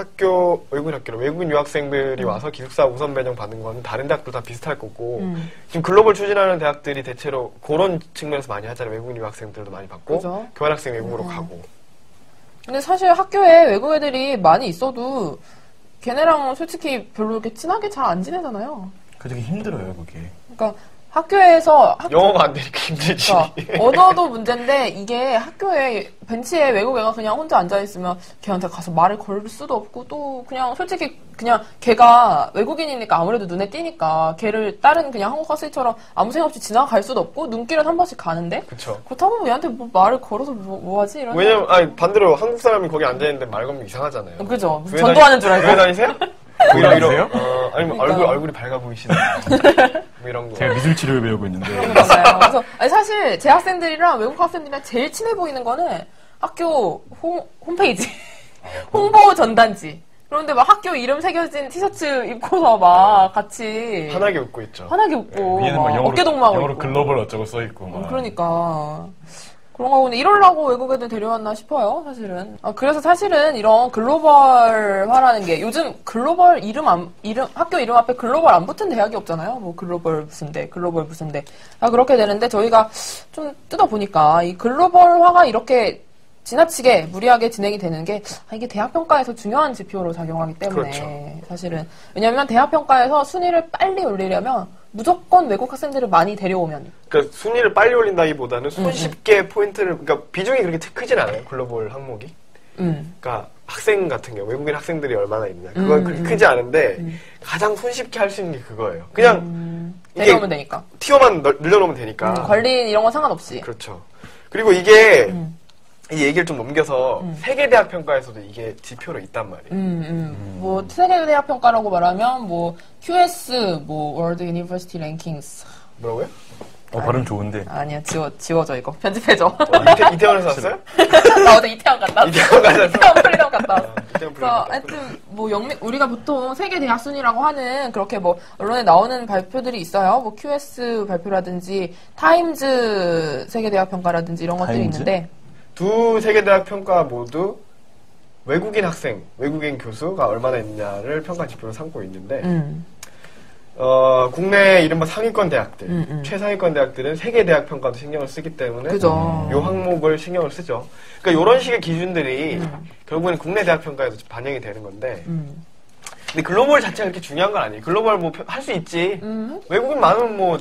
유학생들이 와서 기숙사 우선 배정 받는 건 다른 대학도 다 비슷할 거고, 지금 글로벌 추진하는 대학들이 대체로 그런 측면에서 많이 하잖아요. 외국인 유학생들도 많이 받고, 그죠? 교환학생 외국으로 가고. 근데 사실 학교에 외국 애들이 많이 있어도 걔네랑 솔직히 별로 이렇게 친하게 잘 안 지내잖아요. 그게 되게 힘들어요, 그게. 그러니까 학교에서 영어가 안 되니까 힘들지. 그러니까 언어도 문제인데 이게 학교에 벤치에 외국 애가 그냥 혼자 앉아있으면 걔한테 가서 말을 걸 수도 없고 또 그냥 솔직히 그냥 걔가 외국인이니까 아무래도 눈에 띄니까 걔를 다른 그냥 한국 학생처럼 아무 생각 없이 지나갈 수도 없고 눈길은 한 번씩 가는데 그쵸. 그렇다고 얘한테 뭐 말을 걸어서 뭐 하지? 이런 왜냐면 아니 반대로 한국 사람이 거기 앉아있는데 말 걸면 이상하잖아요. 그죠. 전도하는 줄 알고. 교회 다니세요? 다니세요? 아니면 그러니까. 얼굴이 밝아 보이시네. 뭐 이런 거. 제가 미술 치료를 배우고 있는데. 그런가봐요. 그래서 아니, 사실 제 학생들이랑 외국 학생들이랑 제일 친해 보이는 거는 학교 홈페이지 홍보 전단지. 그런데 막 학교 이름 새겨진 티셔츠 입고서 막 같이 환하게 웃고 있죠. 환하게 웃고 위에는 막 영어로, 어깨 동무하고 영어로 있고. 글로벌 어쩌고 써있고. 막. 그러니까 그런 거 근데 이러려고 외국 애들 데려왔나 싶어요, 사실은. 그래서 사실은 이런 글로벌화라는 게 요즘 글로벌 학교 이름 앞에 글로벌 안 붙은 대학이 없잖아요. 뭐 글로벌 무슨 대, 글로벌 무슨 대. 그렇게 되는데 저희가 좀 뜯어보니까 이 글로벌화가 이렇게 지나치게 무리하게 진행이 되는 게 이게 대학평가에서 중요한 지표로 작용하기 때문에 그렇죠. 사실은 왜냐하면 대학평가에서 순위를 빨리 올리려면 무조건 외국 학생들을 많이 데려오면 그러니까 순위를 빨리 올린다기보다는 손쉽게 포인트를 그러니까 비중이 그렇게 크진 않아요. 글로벌 항목이. 그러니까 학생 같은 경우 외국인 학생들이 얼마나 있냐 그건 그렇게 크지 않은데 가장 손쉽게 할 수 있는 게 그거예요. 그냥 데려오면 되니까 티어만 늘려놓으면 되니까. 관리 이런 건 상관없이. 그렇죠. 그리고 이게 이 얘기를 좀 넘겨서 세계대학 평가에서도 이게 지표로 있단 말이에요. 뭐 세계대학 평가라고 말하면 뭐 QS 뭐 World University Rankings 뭐라고요? 발음 좋은데. 아니야 지워져 이거 편집해줘. 이태원에서 왔어요? 나 어제 이태원 갔다 왔어. 이태원 가서 이태원 프리덤 갔다 왔어. 이태원 그래서 프리덤 하여튼 뭐 우리가 보통 세계 대학 순위라고 하는 그렇게 뭐 언론에 나오는 발표들이 있어요. 뭐 QS 발표라든지 타임즈 세계 대학 평가라든지 이런 것들이 타임즈? 있는데 두 세계대학 평가 모두 외국인 학생, 외국인 교수가 얼마나 있냐를 평가 지표로 삼고 있는데 국내 이른바 상위권 대학들, 최상위권 대학들은 세계대학 평가도 신경을 쓰기 때문에 그죠. 요 항목을 신경을 쓰죠. 그러니까 이런 식의 기준들이 결국에는 국내 대학 평가에도 반영이 되는 건데 근데 글로벌 자체가 그렇게 중요한 건 아니에요. 글로벌 뭐 할 수 있지. 외국인 많으면 뭐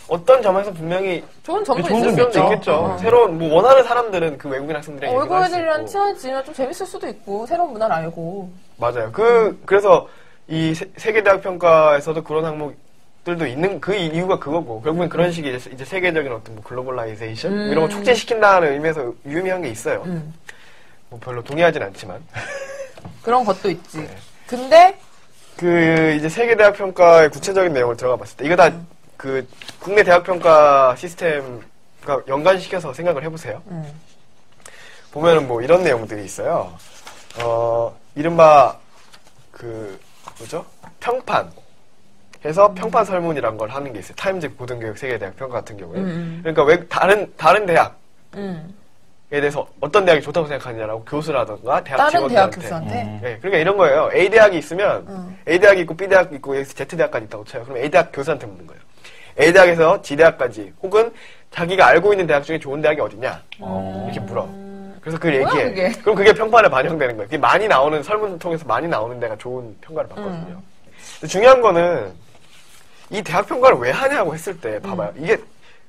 어떤 점에서 분명히 좋은 점도 좋은 있을 수 점도 있죠. 있겠죠. 새로운 뭐 원하는 사람들은 그 외국인 학생들이랑 외국 얘기할 수 애들이랑 있고. 친해지면 좀 재밌을 수도 있고 새로운 문화를 알고. 맞아요. 그래서 이 세계대학 평가에서도 그런 항목들도 있는 그 이유가 그거고 결국엔 그런 식의 이제 세계적인 어떤 뭐 글로벌라이제이션 이런 거 촉진시킨다는 의미에서 유의미한 게 있어요. 뭐 별로 동의하진 않지만 그런 것도 있지. 네. 근데 그 이제 세계대학 평가의 구체적인 내용을 들어가 봤을 때 이거 다 그 국내 대학 평가 시스템과 연관시켜서 생각을 해보세요. 보면은 뭐 이런 내용들이 있어요. 이른바 그 뭐죠? 평판 해서 평판 설문이란 걸 하는 게 있어요. 타임즈 고등교육 세계대학 평가 같은 경우에. 그러니까 왜 다른 대학에 대해서 어떤 대학이 좋다고 생각하느냐라고 교수라든가 대학 다른 대학 직원들한테. 교수한테. 네, 그러니까 이런 거예요. A 대학이 있으면 A 대학이 있고 B 대학이 있고 Z 대학까지 있다고 쳐요. 그럼 A 대학 교수한테 묻는 거예요. A 대학에서 G 대학까지 혹은 자기가 알고 있는 대학 중에 좋은 대학이 어디냐 이렇게 물어. 그래서 그걸 얘기해. 그게? 그럼 그게 평판에 반영되는 거예요. 그게 많이 나오는 설문 통해서 많이 나오는 데가 좋은 평가를 받거든요. 근데 중요한 거는 이 대학 평가를 왜 하냐고 했을 때 봐봐요. 이게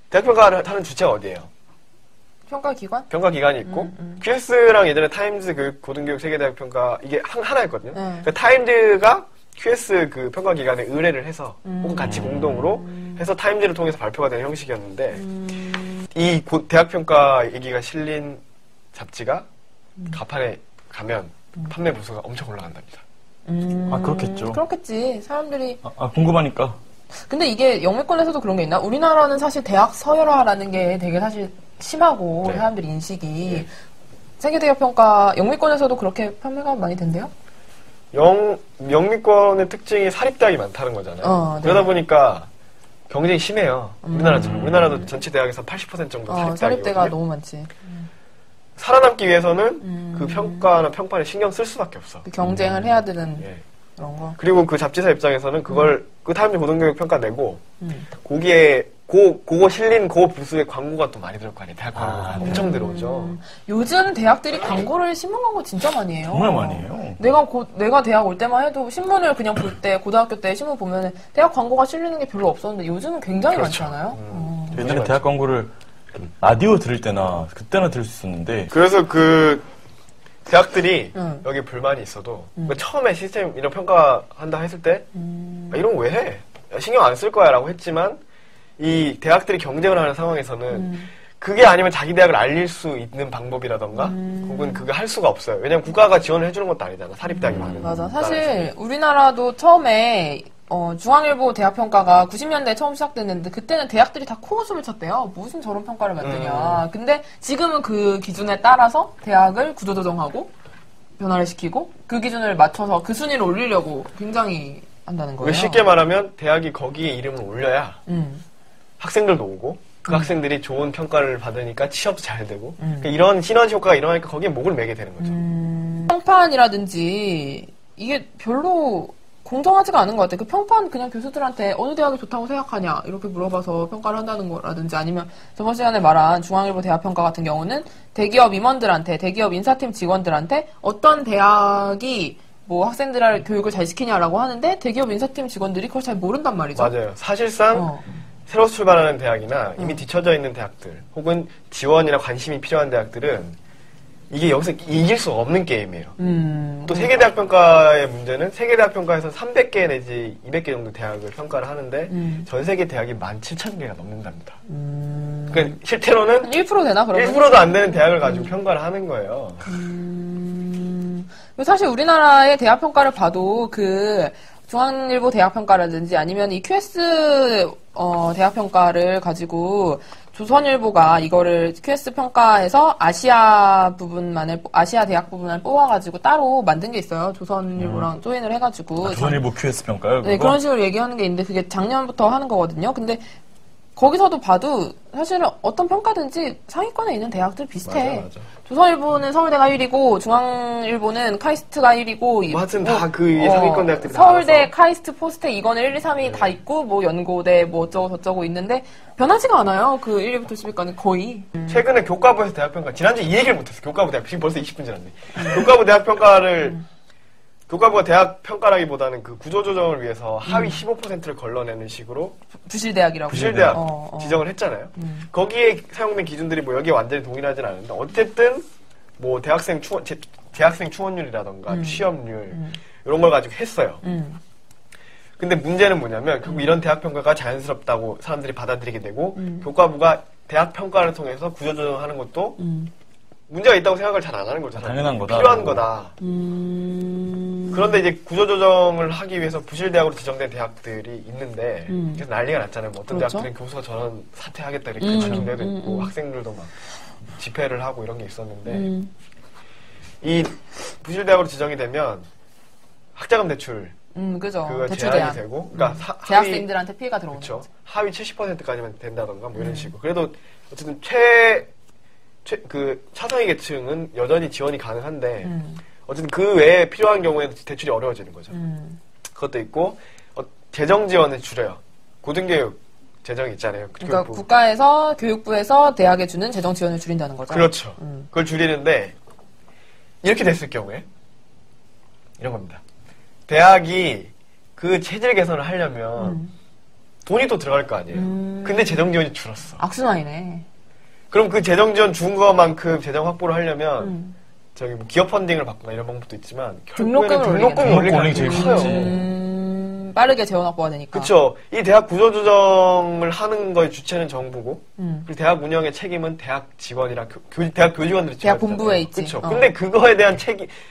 대학 평가를 하는 주체가 어디예요? 평가기관? 평가 기관이 있고 QS랑 예전에 타임즈 그 고등교육 세계대학 평가 이게 하나였거든요. 그러니까 타임즈가 QS 그 평가 기관에 의뢰를 해서 혹은 같이 공동으로 해서 타임즈를 통해서 발표가 되는 형식이었는데 이 대학 평가 얘기가 실린 잡지가 가판에 가면 판매 부수가 엄청 올라간답니다. 아, 그렇겠죠. 그렇겠지. 사람들이. 궁금하니까. 근데 이게 영미권에서도 그런 게 있나? 우리나라는 사실 대학 서열화라는 게 되게 사실 심하고 네. 사람들 인식이 세계대학 평가 영미권에서도 그렇게 판매가 많이 된대요? 영미권의 특징이 사립대학이 많다는 거잖아요. 네. 그러다 보니까 경쟁이 심해요. 우리나라처럼. 우리나라도 전체 대학에서 80% 정도 사립대학이거든요. 사립대가 너무 많지. 살아남기 위해서는 그 평가나 평판에 신경 쓸 수밖에 없어. 그 경쟁을 해야 되는 예. 그런 거. 그리고 그 잡지사 입장에서는 그걸 그 타임즈 고등교육 평가 내고 거기에 그거 실린 그 부스에 광고가 또 많이 들어올 거 아니에요. 대학 광고가 엄청 들어오죠. 요즘 대학들이 광고를 신문 광고 진짜 많이 해요. 정말 많이 해요. 내가 대학 올 때만 해도 신문을 그냥 볼 때 고등학교 때 신문 보면은 대학 광고가 실리는 게 별로 없었는데 요즘은 굉장히 그렇죠. 많잖아요. 옛날에 대학 광고를 라디오 들을 때나 그때나 들을 수 있었는데 그래서 그 대학들이 여기 불만이 있어도 처음에 시스템 이런 평가한다 했을 때 이런 거 왜 해? 신경 안 쓸 거야 라고 했지만 이 대학들이 경쟁을 하는 상황에서는 그게 아니면 자기 대학을 알릴 수 있는 방법이라던가 혹은 그거 할 수가 없어요. 왜냐면 국가가 지원을 해주는 것도 아니잖아. 사립대학이 많은. 맞아. 사실 우리나라도 처음에 중앙일보 대학평가가 90년대에 처음 시작됐는데 그때는 대학들이 다 코웃음을 쳤대요. 무슨 저런 평가를 만드냐. 근데 지금은 그 기준에 따라서 대학을 구조조정하고 변화를 시키고 그 기준을 맞춰서 그 순위를 올리려고 굉장히 한다는 거예요. 쉽게 말하면 대학이 거기에 이름을 올려야 학생들도 오고 그 학생들이 좋은 평가를 받으니까 취업도 잘 되고 그러니까 이런 시너지 효과가 일어나니까 거기에 목을 매게 되는 거죠. 평판이라든지 이게 별로 공정하지가 않은 것 같아요. 그 평판 그냥 교수들한테 어느 대학이 좋다고 생각하냐 이렇게 물어봐서 평가를 한다는 거라든지 아니면 저번 시간에 말한 중앙일보 대학평가 같은 경우는 대기업 임원들한테 대기업 인사팀 직원들한테 어떤 대학이 뭐 학생들의 교육을 잘 시키냐라고 하는데 대기업 인사팀 직원들이 그걸 잘 모른단 말이죠. 맞아요. 사실상 새로 출발하는 대학이나 이미 뒤쳐져 있는 대학들 혹은 지원이나 관심이 필요한 대학들은 이게 여기서 이길 수 없는 게임이에요. 또 세계대학평가의 문제는 세계대학평가에서 300개 내지 200개 정도 대학을 평가를 하는데 전 세계 대학이 17,000개가 넘는답니다. 그러니까 실제로는 1% 되나 그러면? 1%도 안 되는 대학을 가지고 평가를 하는 거예요. 사실 우리나라의 대학평가를 봐도 그 중앙일보 대학평가라든지 아니면 이 QS 대학평가를 가지고 조선일보가 이거를 QS 평가에서 아시아 대학 부분만 뽑아가지고 따로 만든 게 있어요. 조선일보랑 조인을 해가지고. 조선일보 QS 평가요? 네, 그런 식으로 얘기하는 게 있는데 그게 작년부터 하는 거거든요. 근데 거기서도 봐도 사실은 어떤 평가든지 상위권에 있는 대학들 비슷해. 맞아. 조선일보는 서울대가 1위고 중앙일보는 카이스트가 1위고 뭐 하여튼 다 그 상위권 대학들이 서울대, 나와서. 카이스트, 포스텍 이거는 1, 2, 3위 다 있고 뭐 연고대 뭐 어쩌고 저쩌고 있는데 변하지가 않아요. 그 1위부터 10위까지 거의. 최근에 교과부에서 대학평가 지난주에 이 얘기를 못했어. 교과부 대학 지금 벌써 20분 지났네. 교과부 대학평가를 교과부가 대학평가라기보다는 그 구조조정을 위해서 하위 15%를 걸러내는 식으로 부실대학이라고. 부실대학 지정을 했잖아요. 거기에 사용된 기준들이 뭐 여기에 완전히 동일하진 않은데 어쨌든 뭐 대학생 충원율이라던가 취업률 이런 걸 가지고 했어요. 근데 문제는 뭐냐면 결국 이런 대학평가가 자연스럽다고 사람들이 받아들이게 되고 교과부가 대학평가를 통해서 구조조정하는 것도 문제가 있다고 생각을 잘 안 하는 거잖아요. 당연한 거다. 필요한 거다. 그런데 이제 구조조정을 하기 위해서 부실대학으로 지정된 대학들이 있는데 그래서 난리가 났잖아요. 뭐 어떤 그렇죠? 대학들은 교수가 저런 사퇴하겠다 이렇게 밝힌 데도 있고 학생들도 막 집회를 하고 이런 게 있었는데 이 부실대학으로 지정이 되면 학자금 대출 그죠. 그거 대출 제한이 대안. 되고 그러니까 대학생들한테 피해가 들어오는 그렇죠. 거죠. 하위 70%까지만 된다던가 뭐 이런 식으로. 그래도 어쨌든 차상위 계층은 여전히 지원이 가능한데 어쨌든 그 외에 필요한 경우에는 대출이 어려워지는 거죠. 그것도 있고 재정 지원을 줄여요. 고등교육 재정이 있잖아요. 그러니까 교육부. 국가에서 교육부에서 대학에 주는 재정 지원을 줄인다는 거죠. 그렇죠. 그걸 줄이는데 이렇게 됐을 경우에 이런 겁니다. 대학이 그 체질 개선을 하려면 돈이 또 들어갈 거 아니에요. 근데 재정 지원이 줄었어. 악순환이네. 그럼 그 재정 지원 준 것만큼 재정 확보를 하려면 저기 뭐 기업 펀딩을 받거나 이런 방법도 있지만 결국에는 등록금을 올리는 게 제일 커요. 빠르게 재원 확보가 되니까. 그렇죠. 이 대학 구조조정을 하는 거의 주체는 정부고 그리고 대학 운영의 책임은 대학 직원이랑 대학 교직원들이 대학 본부에 있지. 그렇죠. 근데 그거에 대한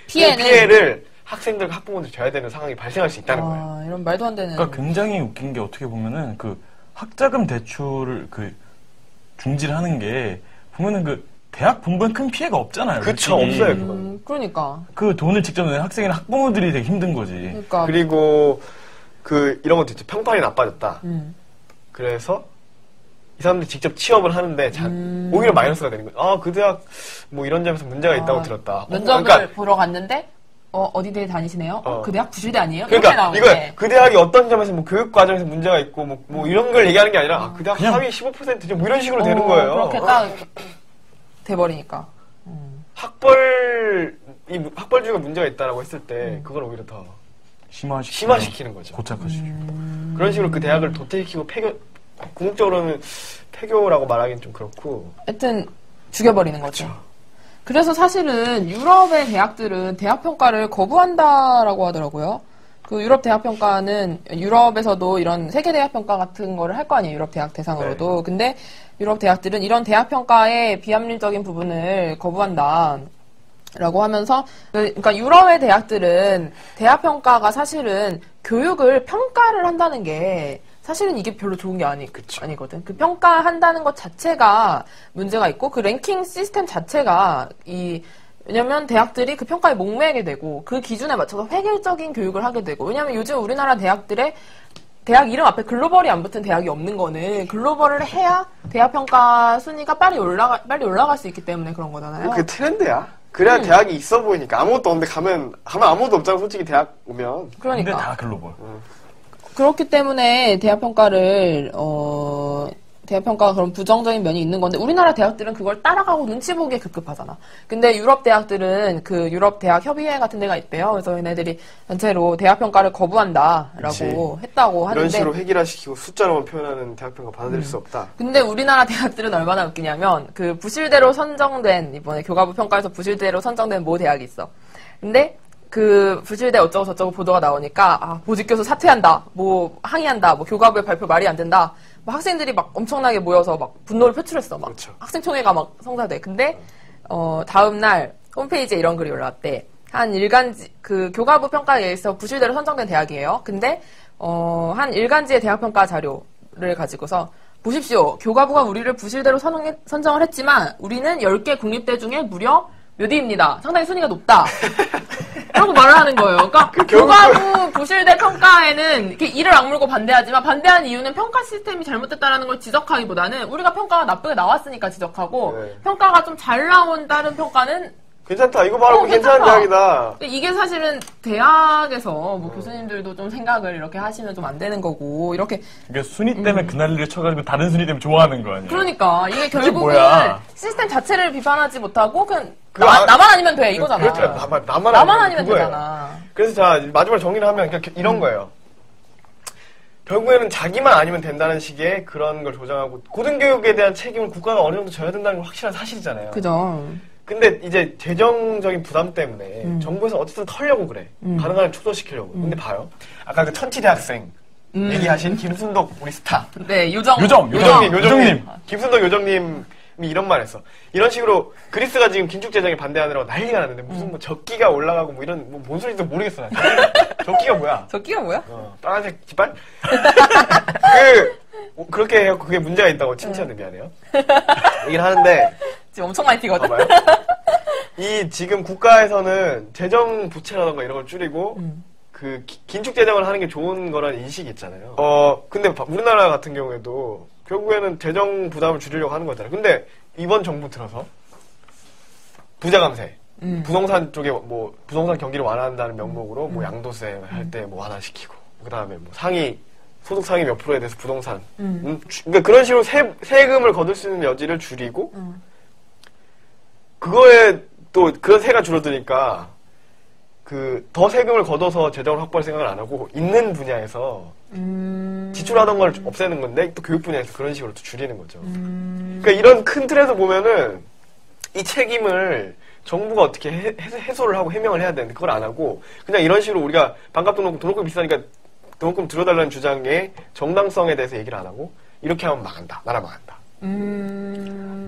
피해를 학생들 학부모들이 져야 되는 상황이 발생할 수 있다는 거예요. 이런 말도 안 되는. 그러니까 굉장히 웃긴 게 어떻게 보면은 그 학자금 대출을 중지를 하는 게 보면은 그 대학 본부엔 큰 피해가 없잖아요. 그쵸, 없어요, 그건. 그러니까. 그 돈을 직접 내는 학생이나 학부모들이 되게 힘든 거지. 그러니까. 그리고 이런 것도 있죠. 평판이 나빠졌다. 그래서 이 사람들이 직접 취업을 하는데 오히려 마이너스가 되는 거예요. 그 대학 뭐 이런 점에서 문제가 있다고 들었다. 면접을 보러 갔는데 어디대 다니시네요? 그 대학 부실대 아니에요? 그러니까 이거 그 대학이 어떤 점에서 뭐 교육 과정에서 문제가 있고 뭐 이런 걸 얘기하는 게 아니라 그 대학 하위 15% 뭐 이런 식으로 되는 거예요. 그렇게 딱 돼버리니까. 학벌주의가 문제가 있다라고 했을 때 그걸 오히려 더 심화시키는 거죠. 고착화시키고 그런 식으로 그 대학을 도태시키고 궁극적으로는 폐교라고 말하기는 좀 그렇고 하여튼 죽여버리는 거죠. 그쵸. 그래서 사실은 유럽의 대학들은 대학평가를 거부한다라고 하더라고요. 그 유럽 대학평가는 유럽에서도 이런 세계 대학평가 같은 거를 할 거 아니에요. 유럽 대학 대상으로도. 네. 근데 유럽 대학들은 이런 대학평가의 비합리적인 부분을 거부한다. 라고 하면서, 그러니까 유럽의 대학들은 대학평가가 사실은 교육을 평가를 한다는 게 사실은 이게 별로 좋은 게 아니거든. 그 평가한다는 것 자체가 문제가 있고 그 랭킹 시스템 자체가 왜냐면 대학들이 그 평가에 목매게 되고 그 기준에 맞춰서 획일적인 교육을 하게 되고 왜냐면 요즘 우리나라 대학들의 대학 이름 앞에 글로벌이 안 붙은 대학이 없는 거는 글로벌을 해야 대학평가 순위가 빨리 올라갈 수 있기 때문에 그런 거잖아요. 그게 트렌드야. 그래야 대학이 있어 보이니까 아무것도 없는데 가면 아무것도 없잖아. 솔직히 대학 오면. 그러니까. 근데 다 글로벌. 그렇기 때문에 대학평가가 그런 부정적인 면이 있는 건데 우리나라 대학들은 그걸 따라가고 눈치 보기에 급급하잖아. 근데 유럽 대학들은 그 유럽 대학 협의회 같은 데가 있대요. 그래서 얘네들이 전체로 대학평가를 거부한다라고 했다고 하는데 이런 식으로 획일화시키고 숫자로만 표현하는 대학평가 받아들일 수 없다. 근데 우리나라 대학들은 얼마나 웃기냐면 그 부실대로 선정된 이번에 교과부 평가에서 부실대로 선정된 모 대학이 있어. 근데 그 부실대 어쩌고 저쩌고 보도가 나오니까 보직교수 사퇴한다, 뭐 항의한다, 뭐 교과부에 발표 말이 안 된다. 막 학생들이 막 엄청나게 모여서 막 분노를 표출했어. 막 그렇죠. 학생총회가 막 성사돼. 근데 다음 날 홈페이지에 이런 글이 올라왔대. 한 일간지 그 교과부 평가에 의해서 부실대로 선정된 대학이에요. 근데 한 일간지의 대학 평가 자료를 가지고서 보십시오. 교과부가 우리를 부실대로 선정을 했지만 우리는 10개 국립대 중에 무려 몇 위입니다. 상당히 순위가 높다. 라고 말을 하는 거예요. 그러니까 교과부 부실대 평가에는 이렇게 이를 악물고 반대하지만 반대한 이유는 평가 시스템이 잘못됐다는 걸 지적하기보다는 우리가 평가가 나쁘게 나왔으니까 지적하고 평가가 좀 잘 나온 다른 평가는 괜찮다. 이거 바로 괜찮은 대학이다. 이게 사실은 대학에서 뭐 교수님들도 좀 생각을 이렇게 하시면 좀 안 되는 거고 이렇게 그러니까 순위 때문에 그 난리를 쳐가지고 다른 순위 때문에 좋아하는 거 아니에요? 그러니까 이게 결국은 뭐야? 시스템 자체를 비판하지 못하고 그냥 나만 아니면 돼 이거잖아. 그렇죠. 나만 아니면 그거예요. 되잖아. 그래서 자 마지막으로 정리를 하면 이런 거예요. 결국에는 자기만 아니면 된다는 식의 그런 걸 조장하고 고등교육에 대한 책임을 국가가 어느 정도 져야 된다는 건 확실한 사실이잖아요. 그죠. 근데 이제 재정적인 부담 때문에 정부에서 어쨌든 털려고 그래. 가능한 축소시키려고. 근데 봐요. 아까 그 천치 대학생 얘기하신 김순덕 우리 스타. 네, 요정님. 김순덕 요정님이 이런 말 했어. 이런 식으로 그리스가 지금 긴축재정에 반대하느라고 난리가 났는데 무슨 뭐 적기가 올라가고 뭐 이런 뭔 소리인지 모르겠어. 적기가 뭐야? 적기가 뭐야? 빨간색 깃발? 그렇게 해갖고 그게 문제가 있다고 칭찬을 미안해요. 얘기를 하는데 지금 엄청 많이 튀거든. 봐봐요. 이 지금 국가에서는 재정 부채라던가 이런 걸 줄이고 그 긴축 재정을 하는 게 좋은 거라는 인식이 있잖아요. 근데 우리나라 같은 경우에도 결국에는 재정 부담을 줄이려고 하는 거잖아요. 근데 이번 정부 들어서 부자 감세, 부동산 쪽에 뭐 부동산 경기를 완화한다는 명목으로 뭐 양도세 할 때 뭐 완화시키고 그다음에 뭐 소득 상위 몇 프로에 대해서 부동산 그러니까 그런 식으로 세금을 거둘 수 있는 여지를 줄이고 그거에 또 그런 세가 줄어드니까 더 세금을 걷어서 재정을 확보할 생각을 안 하고 있는 분야에서 지출하던 걸 없애는 건데 또 교육 분야에서 그런 식으로 또 줄이는 거죠. 그러니까 이런 큰 틀에서 보면은 이 책임을 정부가 어떻게 해소를 하고 해명을 해야 되는데 그걸 안 하고 그냥 이런 식으로 우리가 반값 등록금 비싸니까 등록금 들어달라는 주장의 정당성에 대해서 얘기를 안 하고 이렇게 하면 망한다. 나라 망한다.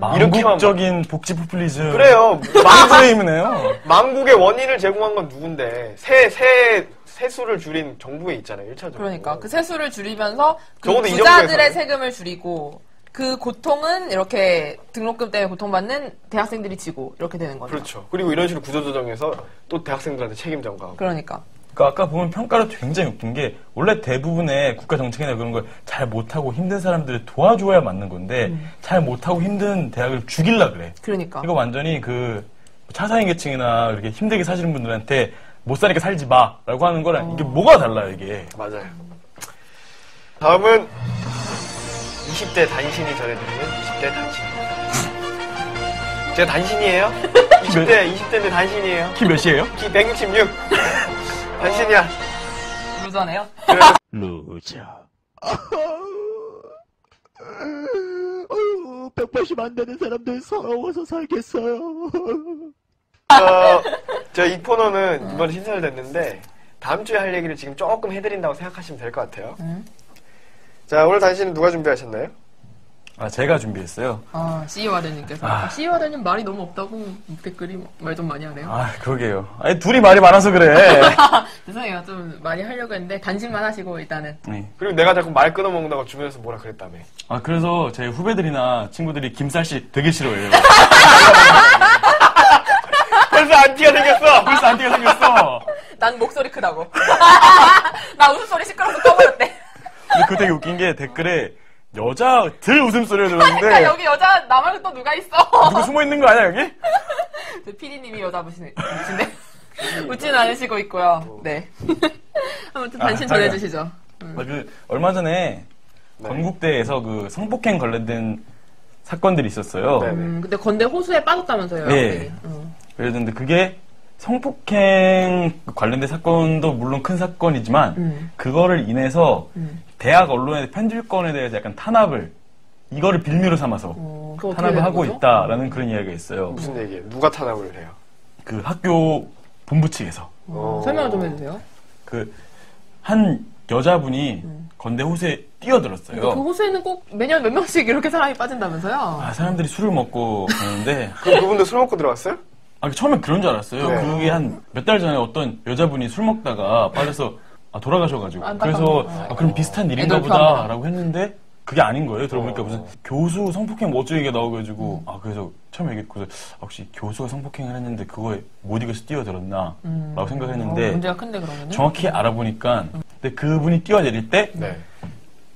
망국적인 복지 포퓰리즘. 그래요. 망프레임이네요. 망국의 원인을 제공한 건 누군데 세수를 줄인 정부에 있잖아요. 1차적으로. 그러니까 그 세수를 줄이면서 그 적어도 부자들의 세금을 줄이고 그 고통은 이렇게 등록금 때문에 고통받는 대학생들이 지고 이렇게 되는 거죠. 그렇죠. 그리고 이런 식으로 구조조정해서 또 대학생들한테 책임 전가하고. 그러니까 아까 보면 평가를 굉장히 웃긴 게 원래 대부분의 국가 정책이나 그런 걸 잘 못하고 힘든 사람들을 도와줘야 맞는 건데 잘 못하고 힘든 대학을 죽일라 그래. 그러니까 이거 완전히 그 차상위 계층이나 이렇게 힘들게 사시는 분들한테 못 사니까 살지 마라고 하는 거랑 이게 뭐가 달라요, 이게. 맞아요. 다음은 20대 단신이 전해드리는 20대 단신입니다. 제가 단신이에요? 20대인데 단신이에요. 키 몇이에요? 키 166. 단신이야. 루저네요? 루저. 180 안 되는 사람들 서러워서 살겠어요. 저 이 코너는 이번에 신설됐는데 다음 주에 할 얘기를 지금 조금 해드린다고 생각하시면 될 것 같아요. 자, 오늘 단신은 누가 준비하셨나요? 아, 제가 준비했어요. CEO 아드님께서. CEO 아드님 말이 너무 없다고 댓글이 말 좀 많이 하네요. 아, 그러게요. 아니, 둘이 말이 많아서 그래. 죄송해요. 좀 많이 하려고 했는데 단신만 하시고 일단은. 네. 그리고 내가 자꾸 말 끊어먹는다고 주변에서 뭐라 그랬다며. 아, 그래서 제 후배들이나 친구들이 김쌀씨 되게 싫어해요. 벌써 안티가 생겼어! 벌써 안티가 생겼어. 난 목소리 크다고. 나 웃음소리 시끄러워서 꺼버렸대. 근데 그거 되게 웃긴 게 댓글에 여자들 웃음소리를 그러니까 들었는데 여기 여자 나말고 또 누가 있어? 누구 숨어있는 거 아니야, 여기? PD님이 여자분이신데 웃지는 않으시고 있고요. 네. 아무튼 단신 전해주시죠. 얼마 전에 네. 건국대에서 그 성폭행 관련된 사건들이 있었어요. 네. 근데 건대 호수에 빠졌다면서요. 네. 그랬는데 그게 성폭행 관련된 사건도 물론 큰 사건이지만 그거를 인해서 대학 언론의 편집권에 대해서 약간 탄압을 이거를 빌미로 삼아서 탄압을 하고 있다라는 그런 이야기가 있어요. 무슨 얘기예요? 누가 탄압을 해요? 그 학교 본부 측에서 설명을 좀 해주세요. 그 한 여자분이 건대 호수에 뛰어들었어요. 그 호수에는 꼭 매년 몇 명씩 이렇게 사람이 빠진다면서요? 아, 사람들이 술을 먹고 가는데 그럼 그분도 술 먹고 들어갔어요? 처음에 그런 줄 알았어요. 네. 그게 한 몇 달 전에 어떤 여자분이 술 먹다가 빠져서 돌아가셔가지고 그래서 그럼 비슷한 일인가 보다라고 했는데 그게 아닌 거예요. 들어보니까 무슨 교수 성폭행 뭐 어쩌고 얘기가 나와가지고 그래서 처음에 얘기했고 혹시 교수가 성폭행을 했는데 그거에 못 이겨서 뛰어들었나 라고 생각했는데 문제가 큰데 그러면은? 정확히 알아보니까 근데 그분이 뛰어내릴 때 네.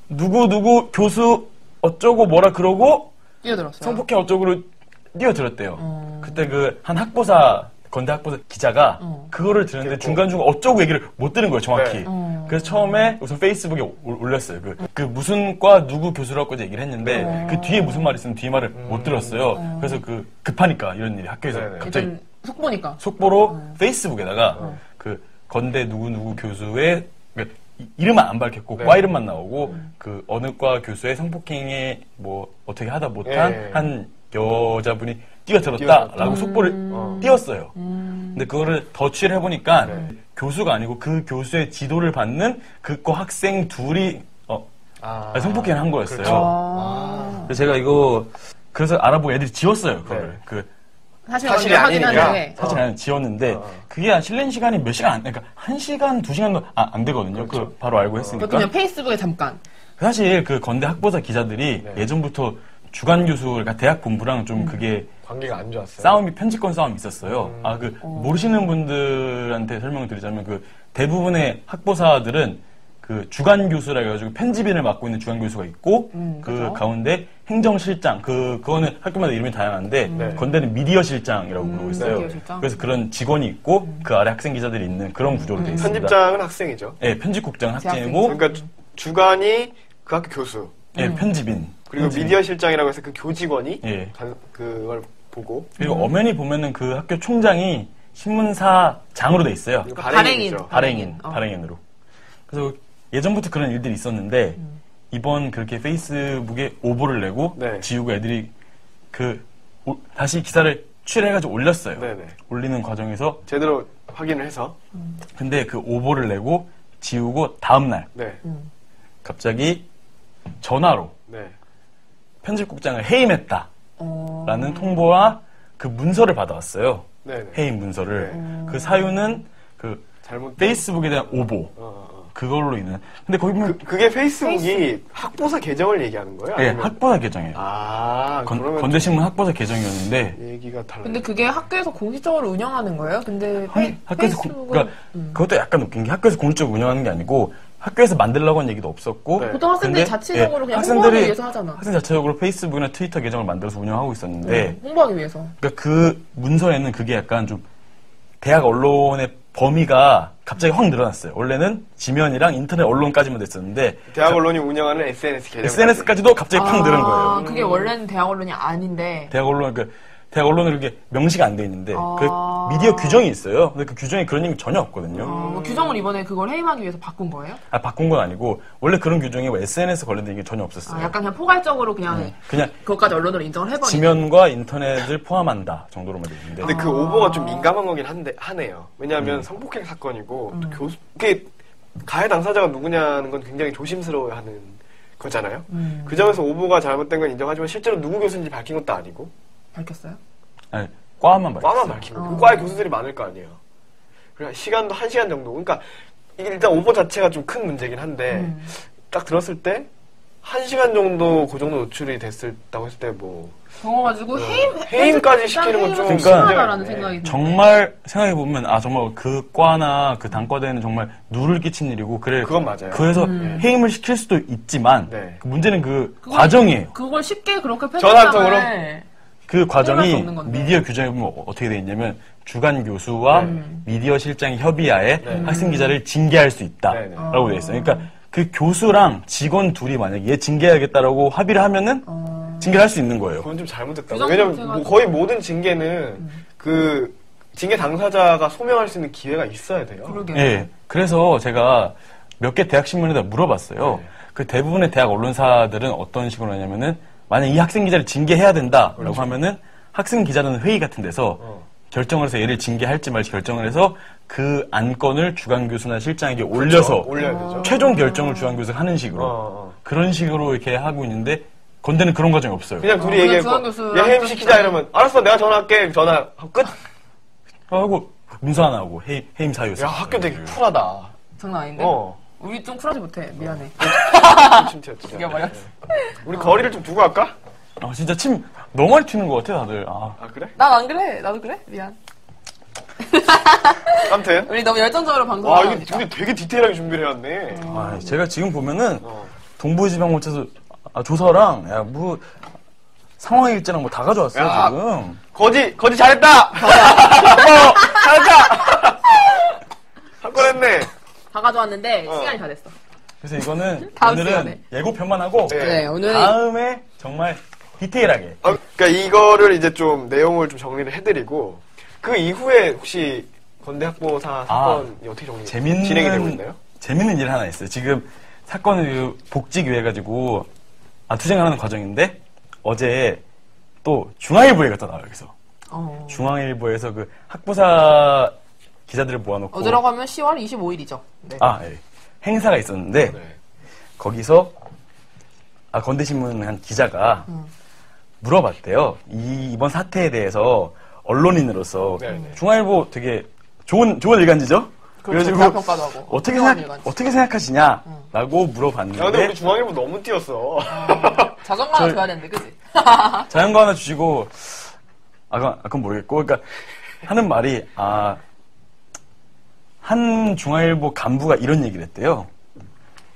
누구 교수 어쩌고 뭐라 그러고 뛰어들었어요. 성폭행 어쩌고로 뛰어들었대요. 그때 그 한 학보사 건대 학보사 기자가 그거를 들었는데 중간중간 어쩌고 얘기를 못 들은 거예요, 정확히. 네. 그래서 처음에 우선 페이스북에 올렸어요. 그 무슨 과 누구 교수라고 얘기를 했는데 그 뒤에 무슨 말이 있으면 뒤에 말을 못 들었어요. 그래서 급하니까 이런 일이 학교에서 네네. 갑자기 속보니까. 속보로 페이스북에다가 그 건대 누구 교수의 그러니까 이름은 안 밝혔고 네. 과 이름만 나오고 그 어느 과 교수의 성폭행에 뭐 어떻게 하다 못한 네. 한 여자분이 뛰어들었다라고 속보를 띄웠어요. 근데 그거를 더 취를 해보니까 교수가 아니고 그 교수의 지도를 받는 그 과 학생 둘이 성폭행을 한 거였어요. 그렇죠. 그래서 제가 이거 그래서 알아보고 애들이 지웠어요. 그거를. 네. 사실 아니니까. 확인하는데. 사실 나는 지웠는데 그게 실행 시간이 몇 시간 그러니까 1시간, 2시간도 안 되거든요. 그렇죠. 그 바로 알고 했으니까. 그것도 그냥 페이스북에 잠깐. 사실 그 건대 학보사 기자들이 예전부터 주간 교수, 그러니까 대학 본부랑 좀 그게 관계가 안 좋았어요. 편집권 싸움이 있었어요. 모르시는 분들한테 설명을 드리자면 그 대부분의 학보사들은 그 주간 교수라 해가지고 편집인을 맡고 있는 주간 교수가 있고 그 그죠? 가운데 행정실장, 그거는 학교마다 이름이 다양한데 건대는 미디어 실장이라고 부르고 있어요. 미디어 실장? 그래서 그런 직원이 있고 그 아래 학생 기자들이 있는 그런 구조로 되어 있습니다. 편집장은 학생이죠. 네, 편집국장 학생이고 그러니까 주관이 그 학교 교수. 네, 편집인. 그리고 미디어 실장이라고 해서 그 교직원이 예. 그걸 보고. 그리고 엄연히 보면은 그 학교 총장이 신문사장으로 돼 있어요. 발행이죠. 발행인으로. 그래서 예전부터 그런 일들이 있었는데 이번 그렇게 페이스북에 오보를 내고 네. 지우고 애들이 다시 기사를 취재해가지고 올렸어요. 네네. 올리는 과정에서 제대로 확인을 해서. 근데 그 오보를 내고 지우고 다음날 네. 갑자기 전화로 네. 편집국장을 해임했다라는 통보와 그 문서를 받아왔어요. 네네. 해임 문서를. 그 사유는 그 잘못. 페이스북에 대한 오보. 그걸로 인한. 근데 거기 보면 그게 페이스북이 학보사 계정을 얘기하는 거예요? 네, 아니면- 학보사 계정이에요. 그러면 건대신문 학보사 계정이었는데 얘기가 달라요. 근데 그게 학교에서 공식적으로 운영하는 거예요? 근데 학교에서 페이스북은 그러니까 그것도 약간 웃긴 게 학교에서 공식적으로 운영하는 게 아니고 학교에서 만들려고 한 얘기도 없었고 네. 보통 학생들이 근데, 자체적으로 그냥 학생들이 홍보하기 위해서 하잖아. 학생 자체적으로 페이스북이나 트위터 계정을 만들어서 운영하고 있었는데 홍보하기 위해서. 그러니까 그 문서에는 그게 약간 좀 대학 언론의 범위가 갑자기 확 늘어났어요. 원래는 지면이랑 인터넷 언론까지만 됐었는데 대학 언론이 운영하는 SNS 계정 SNS까지도 갑자기 확 늘은 거예요. 그게 원래는 대학 언론이 아닌데. 대학 언론은 그렇게 명시가 안 돼 있는데 그 미디어 규정이 있어요. 근데 그 규정에 그런 얘기 전혀 없거든요. 뭐 규정을 이번에 그걸 해임하기 위해서 바꾼 거예요? 바꾼 건 아니고 원래 그런 규정이 SNS 관련된 게 전혀 없었어요. 약간 그냥 포괄적으로 그냥 그것까지 언론으로 인정을 해버리고 지면과 인터넷을 포함한다 정도로만 돼 있는데. 근데 그 오보가 좀 민감한 거긴 하네요. 왜냐하면 성폭행 사건이고 또 그게 가해 당사자가 누구냐는 건 굉장히 조심스러워하는 거잖아요. 그 점에서 오보가 잘못된 건 인정하지만 실제로 누구 교수인지 밝힌 것도 아니고. 밝혔어요? 아니, 과만 밝힌 거고. 과에 교수들이 많을 거 아니에요. 그래 시간도 1시간 정도. 그러니까 이게 일단 오보 자체가 좀 큰 문제긴 한데 딱 들었을 때 1시간 정도 그 정도 노출이 됐다고 했을 때 뭐 적어가지고 해임까지 시키는 건 좀 심하다라는 생각이 정말 생각해 보면 정말 그 과나 그 단과대는 정말 누를 끼친 일이고 그래. 그건 맞아요. 그래서 해임을 시킬 수도 있지만 그 문제는 그 과정이에요. 그걸 쉽게 그렇게 전환적으로 그 과정이 미디어 규정에 보면 어떻게 돼 있냐면 주간 교수와 미디어 실장의 협의하에 학생 기자를 징계할 수 있다라고 돼 있어요. 그러니까 그 교수랑 직원 둘이 만약에 얘 징계하겠다라고 합의를 하면은 징계를 할 수 있는 거예요. 그건 좀 잘못됐다. 왜냐면 거의 모든 징계는 그 징계 당사자가 소명할 수 있는 기회가 있어야 돼요. 네. 그래서 제가 몇 개 대학 신문에다 물어봤어요. 그 대부분의 대학 언론사들은 어떤 식으로 하냐면은 만약 이 학생 기자를 징계해야 된다라고 하면은 학생 기자는 회의 같은 데서 결정을 해서 얘를 징계할지 말지 결정을 해서 그 안건을 주간 교수나 실장에게 올려서 최종 결정을 주간 교수가 하는 식으로 그런 식으로 이렇게 하고 있는데 건대는 그런 과정이 없어요. 그냥 둘이 얘기해서 얘 해임 시키자 이러면 알았어 내가 전화할게 전화 끝 하고 문서 하나 하고 해임 사유. 야 학교 되게 쿨하다. 장난 아닌데? 우리 좀 쿨하지 못해. 미안해. 침 튀었지. 죽여버렸어. 우리 거리를 좀 두고 할까? 진짜 침 너무 많이 튀는 것 같아 다들. 그래? 난 안 그래. 나도 그래. 미안. 아무튼 우리 너무 열정적으로 방송하고 이거 근데 되게 디테일하게 준비를 해왔네. 제가 지금 보면은 동부지방경찰서 조서랑 뭐 상황일지랑 뭐 다 가져왔어요 지금. 거지 잘했다. 잘했다. 사건 했네. 다 가져왔는데 시간이 다 됐어. 그래서 이거는 다음 오늘은 시간에. 예고편만 하고 오늘 다음에 정말 디테일하게. 그러니까 이거를 이제 좀 내용을 좀 정리를 해드리고 그 이후에 혹시 건대학보사 사건이 어떻게 진행이 되고 있나요? 재밌는 일 하나 있어요. 지금 사건을 복직위해가지고 투쟁을 하는 과정인데 어제 또 중앙일보에 갔다 나와요. 여기서 중앙일보에서 그 학부사 기자들을 모아놓고 어제라고 하면 10월 25일이죠. 네. 행사가 있었는데 거기서 건대신문 한 기자가 물어봤대요. 이번 사태에 대해서 언론인으로서 중앙일보 되게 좋은 일간지죠? 그렇죠. 그래가지고 어떻게 생각하시냐라고 물어봤는데. 근데 우리 중앙일보 너무 뛰었어. 자전거 하나 줘야 되는데, 그치? 자전거 하나 주시고 그건 모르겠고, 그러니까 하는 말이 한 중앙일보 간부가 이런 얘기를 했대요.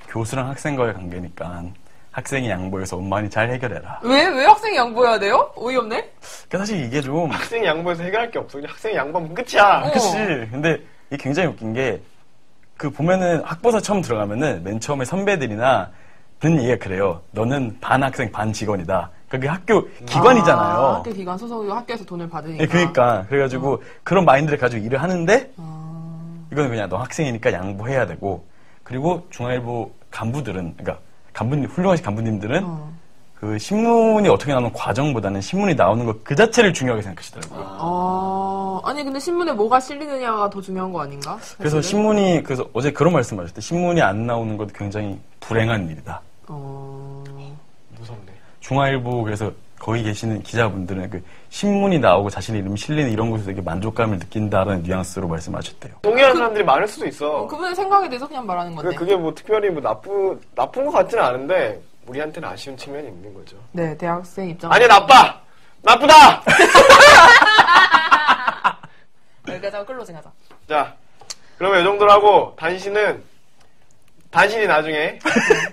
교수랑 학생과의 관계니까 학생이 양보해서 원만히 잘 해결해라. 왜 학생이 양보해야 돼요? 어이없네? 그러니까 사실 이게 좀 학생이 양보해서 해결할 게 없어. 그냥 학생이 양보하면 끝이야. 그치. 근데 이게 굉장히 웃긴 게 그 보면은 학보사 처음 들어가면은 맨 처음에 선배들이나 듣는 얘기가 그래요. 너는 반 학생 반 직원이다. 그게 학교 기관이잖아요. 학교 기관 소속이고 학교에서 돈을 받으니까. 그러니까 그래가지고 그런 마인드를 가지고 일을 하는데 이거는 그냥 너 학생이니까 양보해야 되고 그리고 중앙일보 간부들은 그러니까 훌륭하신 간부님들은 그 신문이 어떻게 나오는 과정보다는 신문이 나오는 것 그 자체를 중요하게 생각하시더라고요. 아니 근데 신문에 뭐가 실리느냐가 더 중요한 거 아닌가? 사실은? 그래서 어제 그런 말씀하셨대. 신문이 안 나오는 것도 굉장히 불행한 일이다. 무섭네. 중앙일보 그래서 거기 계시는 기자분들은 그 신문이 나오고 자신의 이름이 실리는 이런 곳에서 되게 만족감을 느낀다라는 뉘앙스로 말씀하셨대요. 동의하는 사람들이 많을 수도 있어. 그분의 생각에 대해서 그냥 말하는 건데. 그게 뭐 특별히 뭐 나쁜 것 같지는 않은데 우리한테는 아쉬운 측면이 있는 거죠. 네, 대학생 입장. 아니 나빠! 나쁘다! 여기까지 클로징 하자. 자, 그러면 이 정도로 하고 단신이 나중에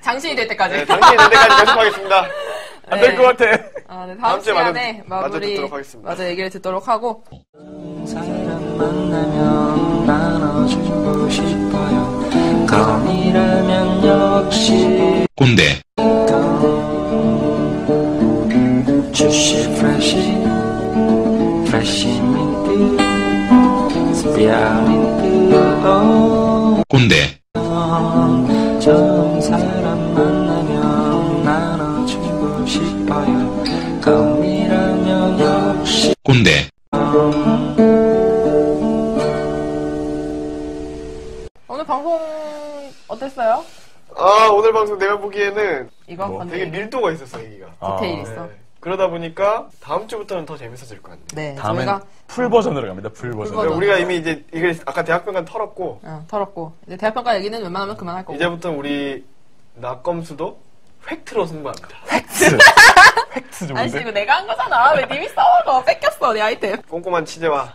장신이 될 때까지. 네, 장신이 될 때까지 계속하겠습니다. 안 될 것 같아. 네, 다음 시간에 마저 듣도록 하겠습니다. 얘기를 듣도록 하고. 만나면 나눠주고 싶어요. 껌이라면 역시 꼰대. 주시 프레시 프레시 민트 스피아민트 꼰대. 좋은 사람 만나면 나눠주고 싶어요. 껌이라면 역시 꼰대. 오늘 방송 어땠어요? 오늘 방송 내가 보기에는 이거 되게 밀도가 있었어, 얘기가. 디테일 있어. 네. 그러다 보니까 다음 주부터는 더 재밌어질 것 같네. 네, 다음엔 저희가 풀 버전으로 갑니다. 풀 버전. 버전. 우리가 이미 이제 이걸 아까 대학병관 털었고 털었고 이제 대학평가 얘기는 웬만하면 그만할 거고. 이제부터 우리 낙검수도 팩트로 승부합니다. 팩트 아니 좋은데? 이거 내가 한 거잖아. 왜 님이 써먹어? 뺏겼어 내 아이템. 꼼꼼한 취재와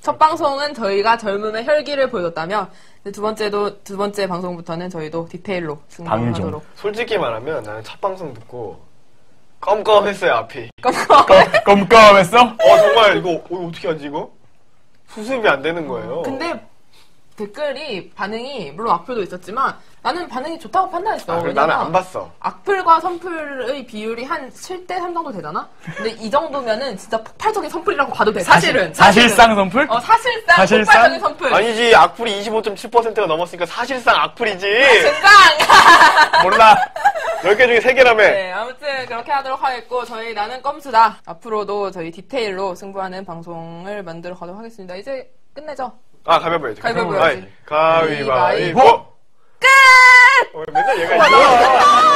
첫 방송은 저희가 젊음의 혈기를 보여줬다며 두 번째 방송부터는 저희도 디테일로 승부하도록. 솔직히 말하면 나는 첫 방송 듣고 껌껌했어요, 앞이. 껌껌했어? 정말 이거 어떻게 하지 이거? 수습이 안 되는 거예요. 근데 댓글이 반응이 물론 악플도 있었지만 나는 반응이 좋다고 판단했어. 그래, 나는 안 봤어. 악플과 선플의 비율이 한 7대3 정도 되잖아? 근데 이 정도면은 진짜 폭발적인 선플이라고 봐도 돼, 사실은. 사실상 선플? 사실상 폭발적인 선플. 아니지, 악플이 25.7%가 넘었으니까 사실상 악플이지. 증강! 몰라. 10개 중에 3개라며. 네, 아무튼 그렇게 하도록 하겠고 저희 나는 껌수다. 앞으로도 저희 디테일로 승부하는 방송을 만들어 가도록 하겠습니다. 이제 끝내죠? 가위바위보 해야지. 가위바위보 해야지. 가위바위보. 끝! 맨날 얘가 있어.